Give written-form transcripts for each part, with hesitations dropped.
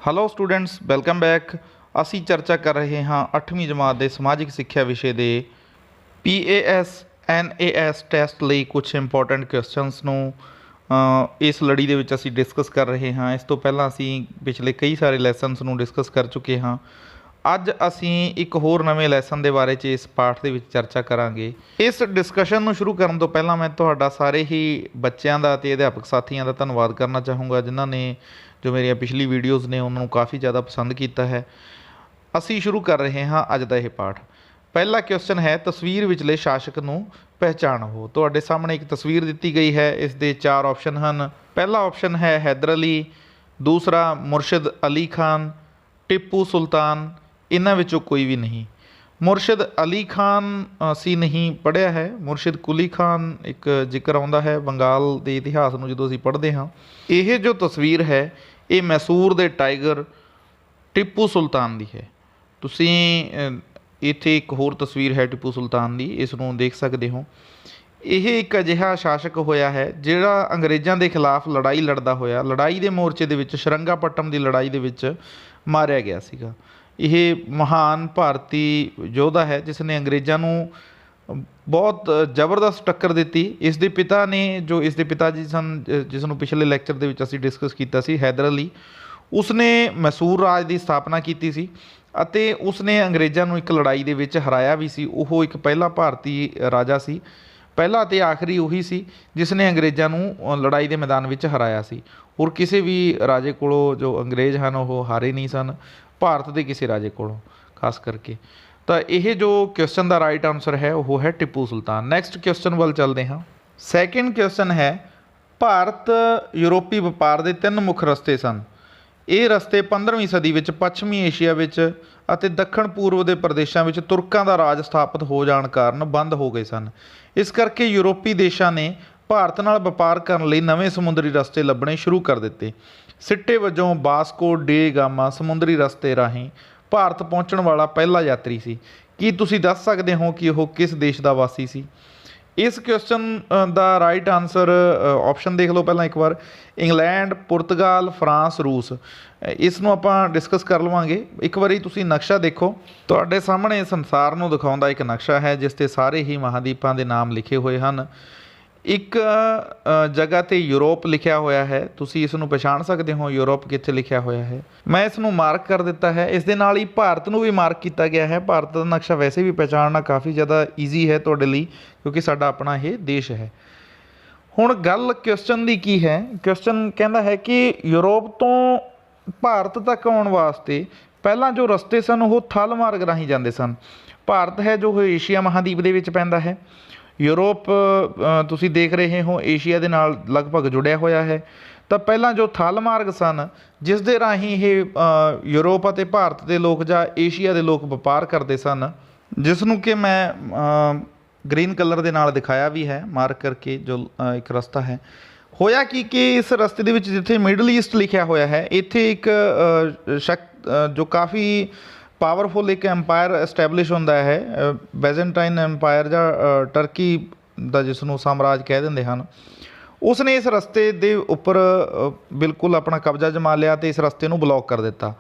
Hello students, welcome back. ਅਸੀਂ ਚਰਚਾ ਕਰ ਰਹੇ ਹਾਂ 8ਵੀਂ ਜਮਾਤ ਦੇ ਸਮਾਜਿਕ ਸਿੱਖਿਆ ਵਿਸ਼ੇ ਦੇ PAS NAS ਟੈਸਟ ਲਈ ਕੁਝ ਇੰਪੋਰਟੈਂਟ ਕੁਐਸਚਨਸ ਨੂੰ ਇਸ ਲੜੀ ਦੇ ਵਿੱਚ ਅਸੀਂ ਡਿਸਕਸ ਕਰ ਰਹੇ ਹਾਂ। ਇਸ ਤੋਂ ਪਹਿਲਾਂ ਅਸੀਂ ਪਿਛਲੇ ਕਈ ਸਾਰੇ ਲੈਸਨਸ ਨੂੰ ਡਿਸਕਸ ਕਰ ਚੁੱਕੇ ਹਾਂ। ਅੱਜ ਅਸੀਂ ਇੱਕ ਹੋਰ ਨਵੇਂ ਲੈਸਨ ਦੇ ਬਾਰੇ 'ਚ ਇਸ ਪਾਠ ਦੇ ਵਿੱਚ ਚਰਚਾ ਕਰਾਂਗੇ। ਇਸ ਡਿਸਕਸ਼ਨ ਨੂੰ ਸ਼ੁਰੂ ਕਰਨ ਤੋਂ ਪਹਿਲਾਂ ਮੈਂ ਤੁਹਾਡਾ ਸਾਰੇ ਹੀ ਬੱਚਿਆਂ ਦਾ ਅਤੇ ਅਧਿਆਪਕ ਸਾਥੀਆਂ ਦਾ ਧੰਨਵਾਦ ਕਰਨਾ ਚਾਹੂੰਗਾ, ਜਿਨ੍ਹਾਂ ਨੇ ਜੋ ਮੇਰੀਆਂ ਪਿਛਲੀ ਵੀਡੀਓਜ਼ ਨੇ ਉਹਨਾਂ ਨੂੰ ਕਾਫੀ ਜ਼ਿਆਦਾ ਪਸੰਦ ਕੀਤਾ ਹੈ। ਅਸੀਂ ਸ਼ੁਰੂ ਕਰ ਰਹੇ ਹਾਂ ਅੱਜ ਦਾ ਇਹ ਪਾਠ। ਪਹਿਲਾ ਕੁਐਸਚਨ ਹੈ, ਤਸਵੀਰ ਵਿਚਲੇ ਸ਼ਾਸਕ ਨੂੰ ਪਹਿਚਾਣੋ। ਤੁਹਾਡੇ ਸਾਹਮਣੇ ਇੱਕ ਤਸਵੀਰ ਦਿੱਤੀ ਗਈ ਹੈ। ਇਸ ਦੇ 4 ਆਪਸ਼ਨ ਹਨ। ਪਹਿਲਾ ਆਪਸ਼ਨ ਹੈ ਹੈਦਰ ਅਲੀ, ਦੂਸਰਾ ਮੁਰਸ਼ਿਦ ਅਲੀ ਖਾਨ, ਟਿੱਪੂ ਸੁਲਤਾਨ। ਇਹਨਾਂ ਵਿੱਚੋਂ ਕੋਈ ਵੀ ਨਹੀਂ। ਮੁਰਸ਼ਿਦ ਅਲੀ ਖਾਨ ਅਸੀਂ ਨਹੀਂ ਪੜ੍ਹਿਆ ਹੈ। ਮੁਰਸ਼ਿਦ ਕੁਲੀ ਖਾਨ ਇੱਕ ਜ਼ਿਕਰ ਆਉਂਦਾ ਹੈ ਬੰਗਾਲ ਦੇ ਇਤਿਹਾਸ ਨੂੰ ਜਦੋਂ ਅਸੀਂ ਪੜ੍ਹਦੇ ਹਾਂ। ਇਹ ਜੋ ਤਸਵੀਰ ਹੈ ਇਹ ਮੈਸੂਰ ਦੇ ਟਾਈਗਰ ਟਿੱਪੂ ਸੁਲਤਾਨ ਦੀ ਹੈ। ਤੁਸੀਂ ਇੱਥੇ ਇੱਕ ਹੋਰ ਤਸਵੀਰ ਹੈ ਟਿੱਪੂ ਸੁਲਤਾਨ ਦੀ, ਇਸ ਨੂੰ ਦੇਖ ਸਕਦੇ ਹੋ। ਇਹ ਇੱਕ ਅਜਿਹਾ ਸ਼ਾਸਕ ਹੋਇਆ ਹੈ ਜਿਹੜਾ ਅੰਗਰੇਜ਼ਾਂ ਦੇ ਖਿਲਾਫ ਲੜਾਈ ਲੜਦਾ ਹੋਇਆ ਲੜਾਈ ਦੇ ਮੋਰਚੇ ਦੇ ਵਿੱਚ ਸ਼ਰੰਗਾਪਟਮ ਦੀ ਲੜਾਈ ਦੇ ਵਿੱਚ ਮਾਰਿਆ ਗਿਆ ਸੀਗਾ। ਇਹ ਮਹਾਨ ਭਾਰਤੀ ਯੋਧਾ ਹੈ ਜਿਸ ਨੇ ਅੰਗਰੇਜ਼ਾਂ ਨੂੰ ਬਹੁਤ ਜ਼ਬਰਦਸਤ ਟੱਕਰ ਦਿੱਤੀ। ਇਸ ਦੇ ਪਿਤਾ ਨੇ, ਜੋ ਇਸ ਦੇ ਪਿਤਾ ਜੀ ਸਨ, ਜਿਸ ਨੂੰ ਪਿਛਲੇ ਲੈਕਚਰ ਦੇ ਵਿੱਚ ਅਸੀਂ ਡਿਸਕਸ ਕੀਤਾ ਸੀ, ਹੈਦਰ ਅਲੀ, ਉਸਨੇ ਮੈਸੂਰ ਰਾਜ ਦੀ ਸਥਾਪਨਾ ਕੀਤੀ ਸੀ ਅਤੇ ਉਸਨੇ ਅੰਗਰੇਜ਼ਾਂ ਨੂੰ ਇੱਕ ਲੜਾਈ ਦੇ ਵਿੱਚ ਹਰਾਇਆ ਵੀ ਸੀ। ਉਹ ਇੱਕ ਪਹਿਲਾ ਭਾਰਤੀ ਰਾਜਾ ਸੀ, ਪਹਿਲਾ ਅਤੇ ਆਖਰੀ ਉਹੀ ਸੀ ਜਿਸ ਨੇ ਅੰਗਰੇਜ਼ਾਂ ਨੂੰ ਲੜਾਈ ਦੇ ਮੈਦਾਨ ਵਿੱਚ ਹਰਾਇਆ ਸੀ। ਹੋਰ ਕਿਸੇ ਵੀ ਰਾਜੇ ਕੋਲੋਂ ਜੋ ਅੰਗਰੇਜ਼ ਹਨ ਉਹ ਹਾਰੇ ਨਹੀਂ ਸਨ, ਭਾਰਤ ਦੇ ਕਿਸੇ ਰਾਜੇ ਕੋਲੋਂ ਖਾਸ ਕਰਕੇ। ਤਾਂ ਇਹ ਜੋ ਕੁਐਸਚਨ ਦਾ ਰਾਈਟ ਆਨਸਰ ਹੈ ਉਹ ਹੈ ਟਿੱਪੂ ਸੁਲਤਾਨ। ਨੈਕਸਟ ਕੁਐਸਚਨ ਵੱਲ ਚੱਲਦੇ ਹਾਂ। ਸੈਕਿੰਡ ਕੁਐਸਚਨ ਹੈ, ਭਾਰਤ ਯੂਰਪੀ ਵਪਾਰ ਦੇ 3 ਮੁੱਖ ਰਸਤੇ ਸਨ। ਇਹ ਰਸਤੇ 15ਵੀਂ ਸਦੀ ਵਿੱਚ ਪੱਛਮੀ ਏਸ਼ੀਆ ਵਿੱਚ ਅਤੇ ਦੱਖਣ ਪੂਰਬ ਦੇ ਪ੍ਰਦੇਸ਼ਾਂ ਵਿੱਚ ਤੁਰਕਾਂ ਦਾ ਰਾਜ ਸਥਾਪਿਤ ਹੋ ਜਾਣ ਕਾਰਨ ਬੰਦ ਹੋ ਗਏ ਸਨ। ਇਸ ਕਰਕੇ ਯੂਰਪੀ ਦੇਸ਼ਾਂ ਨੇ ਭਾਰਤ ਨਾਲ ਵਪਾਰ ਕਰਨ ਲਈ ਨਵੇਂ ਸਮੁੰਦਰੀ ਰਸਤੇ ਲੱਭਣੇ ਸ਼ੁਰੂ ਕਰ ਦਿੱਤੇ। ਸਿੱਟੇ ਵਜੋਂ ਵਾਸਕੋ ਡੇ ਗਾਮਾ ਸਮੁੰਦਰੀ ਰਸਤੇ ਰਾਹੀਂ ਭਾਰਤ ਪਹੁੰਚਣ ਵਾਲਾ ਪਹਿਲਾ ਯਾਤਰੀ ਸੀ। ਕੀ ਤੁਸੀਂ ਦੱਸ ਸਕਦੇ ਹੋ ਕਿ ਉਹ ਕਿਸ ਦੇਸ਼ ਦਾ ਵਾਸੀ ਸੀ? ਇਸ ਕੁਐਸਚਨ ਦਾ ਰਾਈਟ ਆਨਸਰ ਆਪਸ਼ਨ ਦੇਖ ਲਓ ਪਹਿਲਾਂ ਇੱਕ ਵਾਰ। ਇੰਗਲੈਂਡ, ਪੁਰਤਗਾਲ, ਫਰਾਂਸ, ਰੂਸ। ਇਸ ਨੂੰ ਆਪਾਂ ਡਿਸਕਸ ਕਰ ਲਵਾਂਗੇ। ਇੱਕ ਵਾਰੀ ਤੁਸੀਂ ਨਕਸ਼ਾ ਦੇਖੋ। ਤੁਹਾਡੇ ਸਾਹਮਣੇ ਸੰਸਾਰ ਨੂੰ ਦਿਖਾਉਂਦਾ ਇੱਕ ਨਕਸ਼ਾ ਹੈ ਜਿਸ 'ਤੇ ਸਾਰੇ ਹੀ ਮਹਾਂਦੀਪਾਂ ਦੇ ਨਾਮ ਲਿਖੇ ਹੋਏ ਹਨ। ਇੱਕ ਜਗ੍ਹਾ 'ਤੇ ਯੂਰਪ ਲਿਖਿਆ ਹੋਇਆ ਹੈ। ਤੁਸੀਂ ਇਸ ਨੂੰ ਪਛਾਣ ਸਕਦੇ ਹੋ ਯੂਰਪ ਕਿੱਥੇ ਲਿਖਿਆ ਹੋਇਆ ਹੈ। ਮੈਂ ਇਸ ਨੂੰ ਮਾਰਕ ਕਰ ਦਿੱਤਾ ਹੈ। ਇਸ ਦੇ ਨਾਲ ਹੀ ਭਾਰਤ ਨੂੰ ਵੀ ਮਾਰਕ ਕੀਤਾ ਗਿਆ ਹੈ। ਭਾਰਤ ਦਾ ਨਕਸ਼ਾ ਵੈਸੇ ਵੀ ਪਛਾਣਨਾ ਕਾਫੀ ਜ਼ਿਆਦਾ ਈਜ਼ੀ ਹੈ ਤੁਹਾਡੇ ਲਈ, ਕਿਉਂਕਿ ਸਾਡਾ ਆਪਣਾ ਇਹ ਦੇਸ਼ ਹੈ। ਹੁਣ ਗੱਲ ਕੁਐਸਚਨ ਦੀ ਕੀ ਹੈ? ਕੁਐਸਚਨ ਕਹਿੰਦਾ ਹੈ ਕਿ ਯੂਰਪ ਤੋਂ ਭਾਰਤ ਤੱਕ ਆਉਣ ਵਾਸਤੇ ਪਹਿਲਾਂ ਜੋ ਰਸਤੇ ਸਨ ਉਹ ਥਲ ਮਾਰਗ ਰਾਹੀਂ ਜਾਂਦੇ ਸਨ। ਭਾਰਤ ਹੈ ਜੋ ਏਸ਼ੀਆ ਮਹਾਂਦੀਪ ਦੇ ਵਿੱਚ ਪੈਂਦਾ ਹੈ। ਯੂਰਪ ਤੁਸੀਂ ਦੇਖ ਰਹੇ ਹੋ ਏਸ਼ੀਆ ਦੇ ਨਾਲ ਲਗਭਗ ਜੁੜਿਆ ਹੋਇਆ ਹੈ। ਤਾਂ ਪਹਿਲਾਂ ਜੋ ਥਲ ਮਾਰਗ ਸਨ ਜਿਸ ਦੇ ਰਾਹੀਂ ਇਹ ਯੂਰਪ ਅਤੇ ਭਾਰਤ ਦੇ ਲੋਕ ਜਾਂ ਏਸ਼ੀਆ ਦੇ ਲੋਕ ਵਪਾਰ ਕਰਦੇ ਸਨ, ਜਿਸ ਨੂੰ ਕਿ ਮੈਂ ਗ੍ਰੀਨ ਕਲਰ ਦੇ ਨਾਲ ਦਿਖਾਇਆ ਵੀ ਹੈ ਮਾਰਕ ਕਰਕੇ, ਜੋ ਇੱਕ ਰਸਤਾ ਹੈ। ਹੋਇਆ ਕਿ ਇਸ ਰਸਤੇ ਦੇ ਵਿੱਚ ਜਿੱਥੇ ਮਿਡਲ ਈਸਟ ਲਿਖਿਆ ਹੋਇਆ ਹੈ, ਇੱਥੇ ਇੱਕ ਜੋ ਕਾਫੀ ਪਾਵਰਫੁਲ ਇੱਕ ਐਮਪਾਇਰ ਐਸਟੈਬਲਿਸ਼ ਹੁੰਦਾ ਹੈ, ਬੈਜ਼ੈਂਟਾਈਨ ਐਮਪਾਇਰ ਜਾਂ ਟਰਕੀ ਦਾ ਜਿਸ ਨੂੰ ਸਾਮਰਾਜ ਕਹਿ ਦਿੰਦੇ ਹਨ। ਉਸ ਨੇ ਇਸ ਰਸਤੇ ਦੇ ਉੱਪਰ ਬਿਲਕੁਲ ਆਪਣਾ ਕਬਜ਼ਾ ਜਮਾ ਲਿਆ ਅਤੇ ਇਸ ਰਸਤੇ ਨੂੰ ਬਲੌਕ ਕਰ ਦਿੱਤਾ।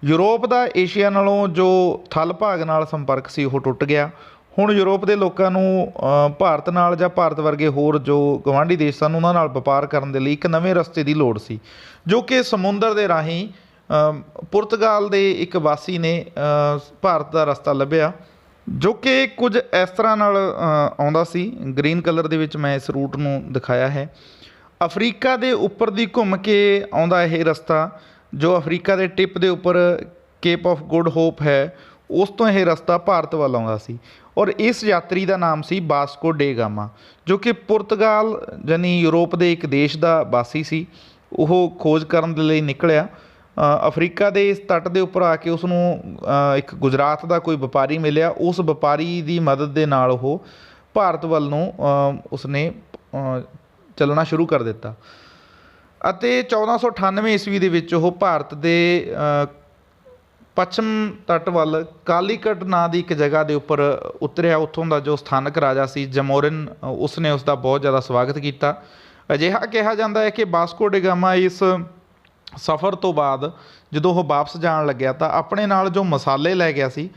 ਯੂਰਪ ਦਾ ਏਸ਼ੀਆ ਨਾਲੋਂ ਜੋ ਥਲ ਭਾਗ ਨਾਲ ਸੰਪਰਕ ਸੀ ਉਹ ਟੁੱਟ ਗਿਆ। ਹੁਣ ਯੂਰਪ ਦੇ ਲੋਕਾਂ ਨੂੰ ਭਾਰਤ ਨਾਲ ਜਾਂ ਭਾਰਤ ਵਰਗੇ ਹੋਰ ਜੋ ਗਵਾਂਢੀ ਦੇਸ਼ ਸਨ ਉਹਨਾਂ ਨਾਲ ਵਪਾਰ ਕਰਨ ਦੇ ਲਈ ਇੱਕ ਨਵੇਂ ਰਸਤੇ ਦੀ ਲੋੜ ਸੀ, ਜੋ ਕਿ ਸਮੁੰਦਰ ਦੇ ਰਾਹੀਂ ਪੁਰਤਗਾਲ ਦੇ ਇੱਕ ਵਾਸੀ ਨੇ ਭਾਰਤ ਦਾ ਰਸਤਾ ਲੱਭਿਆ, ਜੋ ਕਿ ਕੁਝ ਇਸ ਤਰ੍ਹਾਂ ਨਾਲ ਆਉਂਦਾ ਸੀ। ਗ੍ਰੀਨ ਕਲਰ ਦੇ ਵਿੱਚ ਮੈਂ ਇਸ ਰੂਟ ਨੂੰ ਦਿਖਾਇਆ ਹੈ। ਅਫਰੀਕਾ ਦੇ ਉੱਪਰ ਦੀ ਘੁੰਮ ਕੇ ਆਉਂਦਾ ਇਹ ਰਸਤਾ, ਜੋ ਅਫਰੀਕਾ ਦੇ ਟਿਪ ਦੇ ਉੱਪਰ ਕੇਪ ਆਫ ਗੁੱਡ ਹੋਪ ਹੈ, ਉਸ ਤੋਂ ਇਹ ਰਸਤਾ ਭਾਰਤ ਵੱਲ ਆਉਂਦਾ ਸੀ। ਔਰ ਇਸ ਯਾਤਰੀ ਦਾ ਨਾਮ ਸੀ ਵਾਸਕੋ ਡੇ ਗਾਮਾ, ਜੋ ਕਿ ਪੁਰਤਗਾਲ ਯਾਨੀ ਯੂਰਪ ਦੇ ਇੱਕ ਦੇਸ਼ ਦਾ ਵਾਸੀ ਸੀ। ਉਹ ਖੋਜ ਕਰਨ ਦੇ ਲਈ ਨਿਕਲਿਆ। ਅਫਰੀਕਾ ਦੇ ਇਸ ਤੱਟ ਦੇ ਉੱਪਰ ਆ ਕੇ ਉਸਨੂੰ ਇੱਕ ਗੁਜਰਾਤ ਦਾ ਕੋਈ ਵਪਾਰੀ ਮਿਲਿਆ। ਉਸ ਵਪਾਰੀ ਦੀ ਮਦਦ ਦੇ ਨਾਲ ਉਹ ਭਾਰਤ ਵੱਲ ਨੂੰ ਉਸਨੇ ਚੱਲਣਾ ਸ਼ੁਰੂ ਕਰ ਦਿੱਤਾ ਅਤੇ 1498 ਈਸਵੀ ਦੇ ਵਿੱਚ ਉਹ ਭਾਰਤ ਦੇ ਪੱਛਮ ਤੱਟ ਵੱਲ ਕਾਲੀਕਟ ਨਾਂ ਦੀ ਇੱਕ ਜਗ੍ਹਾ ਦੇ ਉੱਪਰ ਉਤਰਿਆ। ਉੱਥੋਂ ਦਾ ਜੋ ਸਥਾਨਕ ਰਾਜਾ ਸੀ ਜਮੋਰਿਨ, ਉਸਨੇ ਉਸ ਦਾ ਬਹੁਤ ਜ਼ਿਆਦਾ ਸਵਾਗਤ ਕੀਤਾ। ਅਜਿਹਾ ਕਿਹਾ ਜਾਂਦਾ ਹੈ ਕਿ ਵਾਸਕੋ ਡੇ ਗਾਮਾ ਇਸ ਸਫ਼ਰ ਤੋਂ ਬਾਅਦ ਜਦੋਂ ਉਹ ਵਾਪਸ ਜਾਣ ਲੱਗਿਆ ਤਾਂ ਆਪਣੇ ਨਾਲ ਜੋ ਮਸਾਲੇ ਲੈ ਗਿਆ ਸੀ,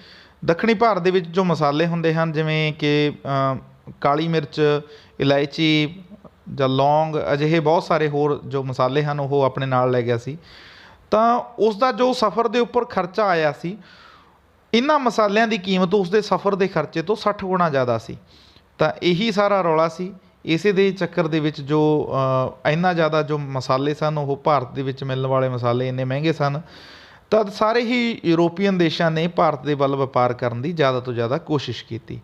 ਦੱਖਣੀ ਭਾਰਤ ਦੇ ਵਿੱਚ ਜੋ ਮਸਾਲੇ ਹੁੰਦੇ ਹਨ ਜਿਵੇਂ ਕਿ ਕਾਲੀ ਮਿਰਚ, ਇਲਾਇਚੀ ਜਾਂ ਲੌਂਗ, ਅਜਿਹੇ ਬਹੁਤ ਸਾਰੇ ਹੋਰ ਜੋ ਮਸਾਲੇ ਹਨ ਉਹ ਆਪਣੇ ਨਾਲ ਲੈ ਗਿਆ ਸੀ। ਤਾਂ ਉਸ ਦਾ ਜੋ ਸਫ਼ਰ ਦੇ ਉੱਪਰ ਖਰਚਾ ਆਇਆ ਸੀ, ਇਹਨਾਂ ਮਸਾਲਿਆਂ ਦੀ ਕੀਮਤ ਉਸ ਦੇ ਸਫ਼ਰ ਦੇ ਖਰਚੇ ਤੋਂ 60 ਗੁਣਾ ਜ਼ਿਆਦਾ ਸੀ। ਤਾਂ ਇਹੀ ਸਾਰਾ ਰੌਲਾ ਸੀ। ਇਸੇ ਦੇ ਚੱਕਰ ਦੇ ਵਿੱਚ ਜੋ ਇੰਨਾ ਜ਼ਿਆਦਾ ਜੋ ਮਸਾਲੇ ਸਨ, ਉਹ ਭਾਰਤ ਦੇ ਵਿੱਚ ਮਿਲਣ ਵਾਲੇ ਮਸਾਲੇ ਇੰਨੇ ਮਹਿੰਗੇ ਸਨ, ਤਦ ਸਾਰੇ ਹੀ ਯੂਰੋਪੀਅਨ ਦੇਸ਼ਾਂ ਨੇ ਭਾਰਤ ਦੇ ਵੱਲ ਵਪਾਰ ਕਰਨ ਦੀ ਜ਼ਿਆਦਾ ਤੋਂ ਜ਼ਿਆਦਾ ਕੋਸ਼ਿਸ਼ ਕੀਤੀ।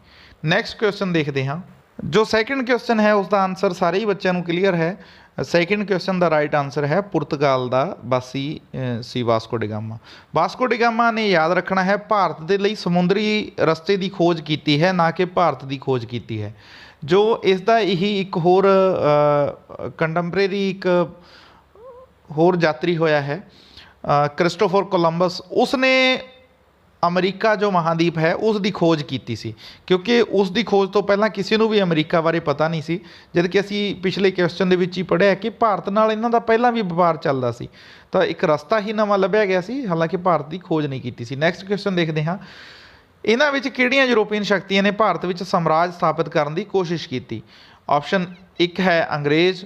ਨੈਕਸਟ ਕੁਐਸਚਨ ਦੇਖਦੇ ਹਾਂ। ਜੋ ਸੈਕਿੰਡ ਕੁਐਸਚਨ ਹੈ ਉਸ ਦਾ ਆਨਸਰ ਸਾਰੇ ਹੀ ਬੱਚਿਆਂ ਨੂੰ ਕਲੀਅਰ ਹੈ। ਸੈਕਿੰਡ ਕੁਐਸਚਨ ਦਾ ਰਾਈਟ ਆਨਸਰ ਹੈ ਪੁਰਤਗਾਲ ਦਾ ਵਾਸੀ ਸੀ Vasco da Gama. Vasco da Gama ਨੇ ਯਾਦ ਰੱਖਣਾ ਹੈ ਭਾਰਤ ਦੇ ਲਈ ਸਮੁੰਦਰੀ ਰਸਤੇ ਦੀ ਖੋਜ ਕੀਤੀ ਹੈ, ਨਾ ਕਿ ਭਾਰਤ ਦੀ ਖੋਜ ਕੀਤੀ ਹੈ। ਜੋ ਇਸ ਦਾ ਇਹੀ ਇੱਕ ਹੋਰ ਕੰਟੈਂਪਰੇਰੀ ਇੱਕ ਹੋਰ ਯਾਤਰੀ ਹੋਇਆ ਹੈ ਕ੍ਰਿਸਟੋਫਰ ਕੋਲੰਬਸ। ਉਸਨੇ ਅਮਰੀਕਾ ਜੋ ਮਹਾਂਦੀਪ ਹੈ ਉਸ ਦੀ ਖੋਜ ਕੀਤੀ ਸੀ, ਕਿਉਂਕਿ ਉਸ ਦੀ ਖੋਜ ਤੋਂ ਪਹਿਲਾਂ ਕਿਸੇ ਨੂੰ ਵੀ ਅਮਰੀਕਾ ਬਾਰੇ ਪਤਾ ਨਹੀਂ ਸੀ। ਜਦ ਕਿ ਅਸੀਂ ਪਿਛਲੇ ਕੁਐਸਚਨ ਦੇ ਵਿੱਚ ਹੀ ਪੜ੍ਹਿਆ ਕਿ ਭਾਰਤ ਨਾਲ ਇਹਨਾਂ ਦਾ ਪਹਿਲਾਂ ਵੀ ਵਪਾਰ ਚੱਲਦਾ ਸੀ, ਤਾਂ ਇੱਕ ਰਸਤਾ ਹੀ ਨਵਾਂ ਲੱਭਿਆ ਗਿਆ ਸੀ, ਹਾਲਾਂਕਿ ਭਾਰਤ ਦੀ ਖੋਜ ਨਹੀਂ ਕੀਤੀ ਸੀ। ਨੈਕਸਟ ਕੁਐਸਚਨ ਦੇਖਦੇ ਹਾਂ। ਇਹਨਾਂ ਵਿੱਚ ਕਿਹੜੀਆਂ ਯੂਰੋਪੀਅਨ ਸ਼ਕਤੀਆਂ ਨੇ ਭਾਰਤ ਵਿੱਚ ਸਾਮਰਾਜ ਸਥਾਪਿਤ ਕਰਨ ਦੀ ਕੋਸ਼ਿਸ਼ ਕੀਤੀ? ਆਪਸ਼ਨ 1 ਹੈ ਅੰਗਰੇਜ਼,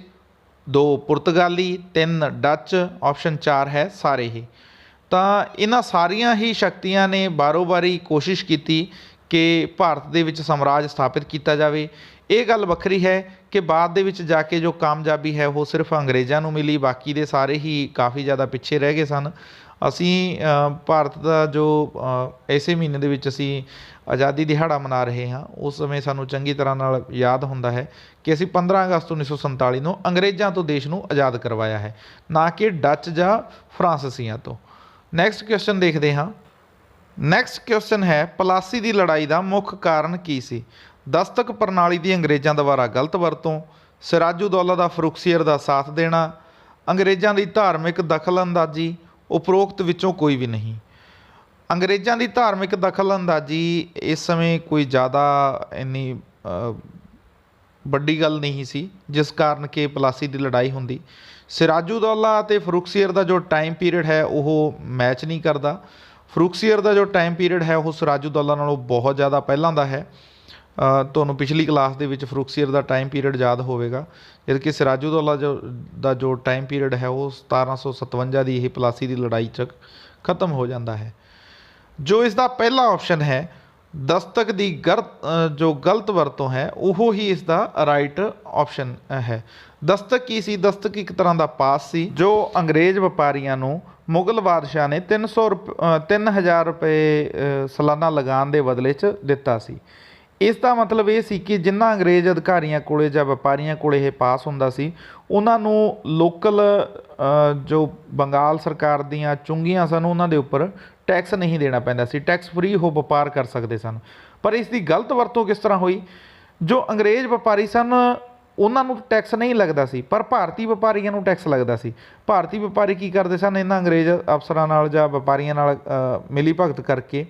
2 ਪੁਰਤਗਾਲੀ, 3 ਡੱਚ, ਆਪਸ਼ਨ 4 ਹੈ ਸਾਰੇ ਹੀ। ਤਾਂ ਇਹਨਾਂ ਸਾਰੀਆਂ ਹੀ ਸ਼ਕਤੀਆਂ ਨੇ ਬਾਰੋ-ਬਾਰੀ ਕੋਸ਼ਿਸ਼ ਕੀਤੀ ਕਿ ਭਾਰਤ ਦੇ ਵਿੱਚ ਸਾਮਰਾਜ ਸਥਾਪਿਤ ਕੀਤਾ ਜਾਵੇ। ਇਹ ਗੱਲ ਵੱਖਰੀ ਹੈ ਕਿ ਬਾਅਦ ਦੇ ਵਿੱਚ ਜਾ ਕੇ ਜੋ ਕਾਮਯਾਬੀ ਹੈ ਉਹ ਸਿਰਫ ਅੰਗਰੇਜ਼ਾਂ ਨੂੰ ਮਿਲੀ, ਬਾਕੀ ਦੇ ਸਾਰੇ ਹੀ ਕਾਫੀ ਜ਼ਿਆਦਾ ਪਿੱਛੇ ਰਹਿ ਗਏ ਸਨ। ਅਸੀਂ ਭਾਰਤ ਦਾ ਜੋ ਇਸੇ ਮਹੀਨੇ ਦੇ ਵਿੱਚ ਅਸੀਂ ਆਜ਼ਾਦੀ ਦਿਹਾੜਾ ਮਨਾ ਰਹੇ ਹਾਂ, ਉਸ ਸਮੇਂ ਸਾਨੂੰ ਚੰਗੀ ਤਰ੍ਹਾਂ ਨਾਲ ਯਾਦ ਹੁੰਦਾ ਹੈ ਕਿ ਅਸੀਂ 15 ਅਗਸਤ 1947 ਨੂੰ ਅੰਗਰੇਜ਼ਾਂ ਤੋਂ ਦੇਸ਼ ਨੂੰ ਆਜ਼ਾਦ ਕਰਵਾਇਆ ਹੈ, ਨਾ ਕਿ ਡੱਚ ਜਾਂ ਫਰਾਂਸੀਸੀਆਂ ਤੋਂ। ਨੈਕਸਟ ਕੁਐਸਚਨ ਦੇਖਦੇ ਹਾਂ। ਨੈਕਸਟ ਕੁਐਸਚਨ ਹੈ ਪਲਾਸੀ ਦੀ ਲੜਾਈ ਦਾ ਮੁੱਖ ਕਾਰਨ ਕੀ ਸੀ? ਦਸਤਕ ਪ੍ਰਣਾਲੀ ਦੀ ਅੰਗਰੇਜ਼ਾਂ ਦੁਆਰਾ ਗਲਤ ਵਰਤੋਂ, ਸਿਰਾਜੂਦੌਲਾ ਦਾ ਫਰੁਖਸੀਅਰ ਦਾ ਸਾਥ ਦੇਣਾ, ਅੰਗਰੇਜ਼ਾਂ ਦੀ ਧਾਰਮਿਕ ਦਖਲਅੰਦਾਜ਼ੀ, ਉਪਰੋਕਤ ਵਿੱਚੋਂ ਕੋਈ ਵੀ ਨਹੀਂ। ਅੰਗਰੇਜ਼ਾਂ ਦੀ ਧਾਰਮਿਕ ਦਖਲਅੰਦਾਜ਼ੀ ਇਸ ਸਮੇਂ ਕੋਈ ਜ਼ਿਆਦਾ ਇੰਨੀ ਵੱਡੀ ਗੱਲ ਨਹੀਂ ਸੀ, ਜਿਸ ਕਾਰਨ ਕਿ ਪਲਾਸੀ ਦੀ ਲੜਾਈ ਹੁੰਦੀ। ਸਿਰਾਜੂਦੌਲਾ ਅਤੇ ਫਰੁਖਸੀਅਰ ਦਾ ਜੋ ਟਾਈਮ ਪੀਰੀਅਡ ਹੈ ਉਹ ਮੈਚ ਨਹੀਂ ਕਰਦਾ। ਫਰੁਖਸੀਅਰ ਦਾ ਜੋ ਟਾਈਮ ਪੀਰੀਅਡ ਹੈ ਉਹ ਸਿਰਾਜੂਦੌਲਾ ਨਾਲੋਂ ਬਹੁਤ ਜ਼ਿਆਦਾ ਪਹਿਲਾਂ ਦਾ ਹੈ। ਤੁਹਾਨੂੰ ਪਿਛਲੀ ਕਲਾਸ ਦੇ ਵਿੱਚ ਫਰੁਖਸੀਅਰ ਦਾ ਟਾਈਮ ਪੀਰੀਅਡ ਯਾਦ ਹੋਵੇਗਾ, ਜਦ ਕਿ ਸਿਰਾਜੂਦੌਲਾ ਦਾ ਜੋ ਟਾਈਮ ਪੀਰੀਅਡ ਹੈ ਉਹ 1757 ਦੀ ਇਹ ਪਲਾਸੀ ਦੀ ਲੜਾਈ 'ਚ ਖਤਮ ਹੋ ਜਾਂਦਾ ਹੈ। ਜੋ ਇਸ ਦਾ ਪਹਿਲਾ ਆਪਸ਼ਨ ਹੈ ਦਸਤਕ ਦੀ ਜੋ ਗਲਤ ਵਰਤੋਂ ਹੈ ਉਹ ਹੀ ਇਸ ਦਾ ਰਾਈਟ ਆਪਸ਼ਨ ਹੈ। ਦਸਤਕ ਕੀ ਸੀ? ਦਸਤਕ ਇੱਕ ਤਰ੍ਹਾਂ ਦਾ ਪਾਸ ਸੀ ਜੋ ਅੰਗਰੇਜ਼ ਵਪਾਰੀਆਂ ਨੂੰ ਮੁਗਲ ਬਾਦਸ਼ਾਹ ਨੇ 3000 ਰੁਪਏ ਸਾਲਾਨਾ ਲਗਾਨ ਦੇ ਬਦਲੇ 'ਚ ਦਿੱਤਾ ਸੀ। ਇਸ ਦਾ ਮਤਲਬ ਇਹ ਸੀ ਕਿ ਜਿਨ੍ਹਾਂ ਅੰਗਰੇਜ਼ ਅਧਿਕਾਰੀਆਂ ਕੋਲੇ ਜਾਂ ਵਪਾਰੀਆਂ ਕੋਲੇ ਇਹ ਪਾਸ ਹੁੰਦਾ ਸੀ, ਉਹਨਾਂ ਨੂੰ ਲੋਕਲ ਜੋ ਬੰਗਾਲ ਸਰਕਾਰ ਦੀਆਂ ਚੁੰਗੀਆਂ ਸਨ ਉਹਨਾਂ ਦੇ ਉੱਪਰ ਟੈਕਸ ਨਹੀਂ ਦੇਣਾ ਪੈਂਦਾ ਸੀ, ਟੈਕਸ ਫਰੀ ਉਹ ਵਪਾਰ ਕਰ ਸਕਦੇ ਸਨ। ਪਰ ਇਸ ਦੀ ਗਲਤ ਵਰਤੋਂ ਕਿਸ ਤਰ੍ਹਾਂ ਹੋਈ? ਜੋ ਅੰਗਰੇਜ਼ ਵਪਾਰੀ ਸਨ ਉਹਨਾਂ ਨੂੰ ਟੈਕਸ ਨਹੀਂ ਲੱਗਦਾ ਸੀ, ਪਰ ਭਾਰਤੀ ਵਪਾਰੀਆਂ ਨੂੰ ਟੈਕਸ ਲੱਗਦਾ ਸੀ। ਭਾਰਤੀ ਵਪਾਰੀ ਕੀ ਕਰਦੇ ਸਨ? ਇਹਨਾਂ ਅੰਗਰੇਜ਼ ਅਫਸਰਾਂ ਨਾਲ ਜਾਂ ਵਪਾਰੀਆਂ ਨਾਲ ਮਿਲੀ ਭਗਤ ਕਰਕੇ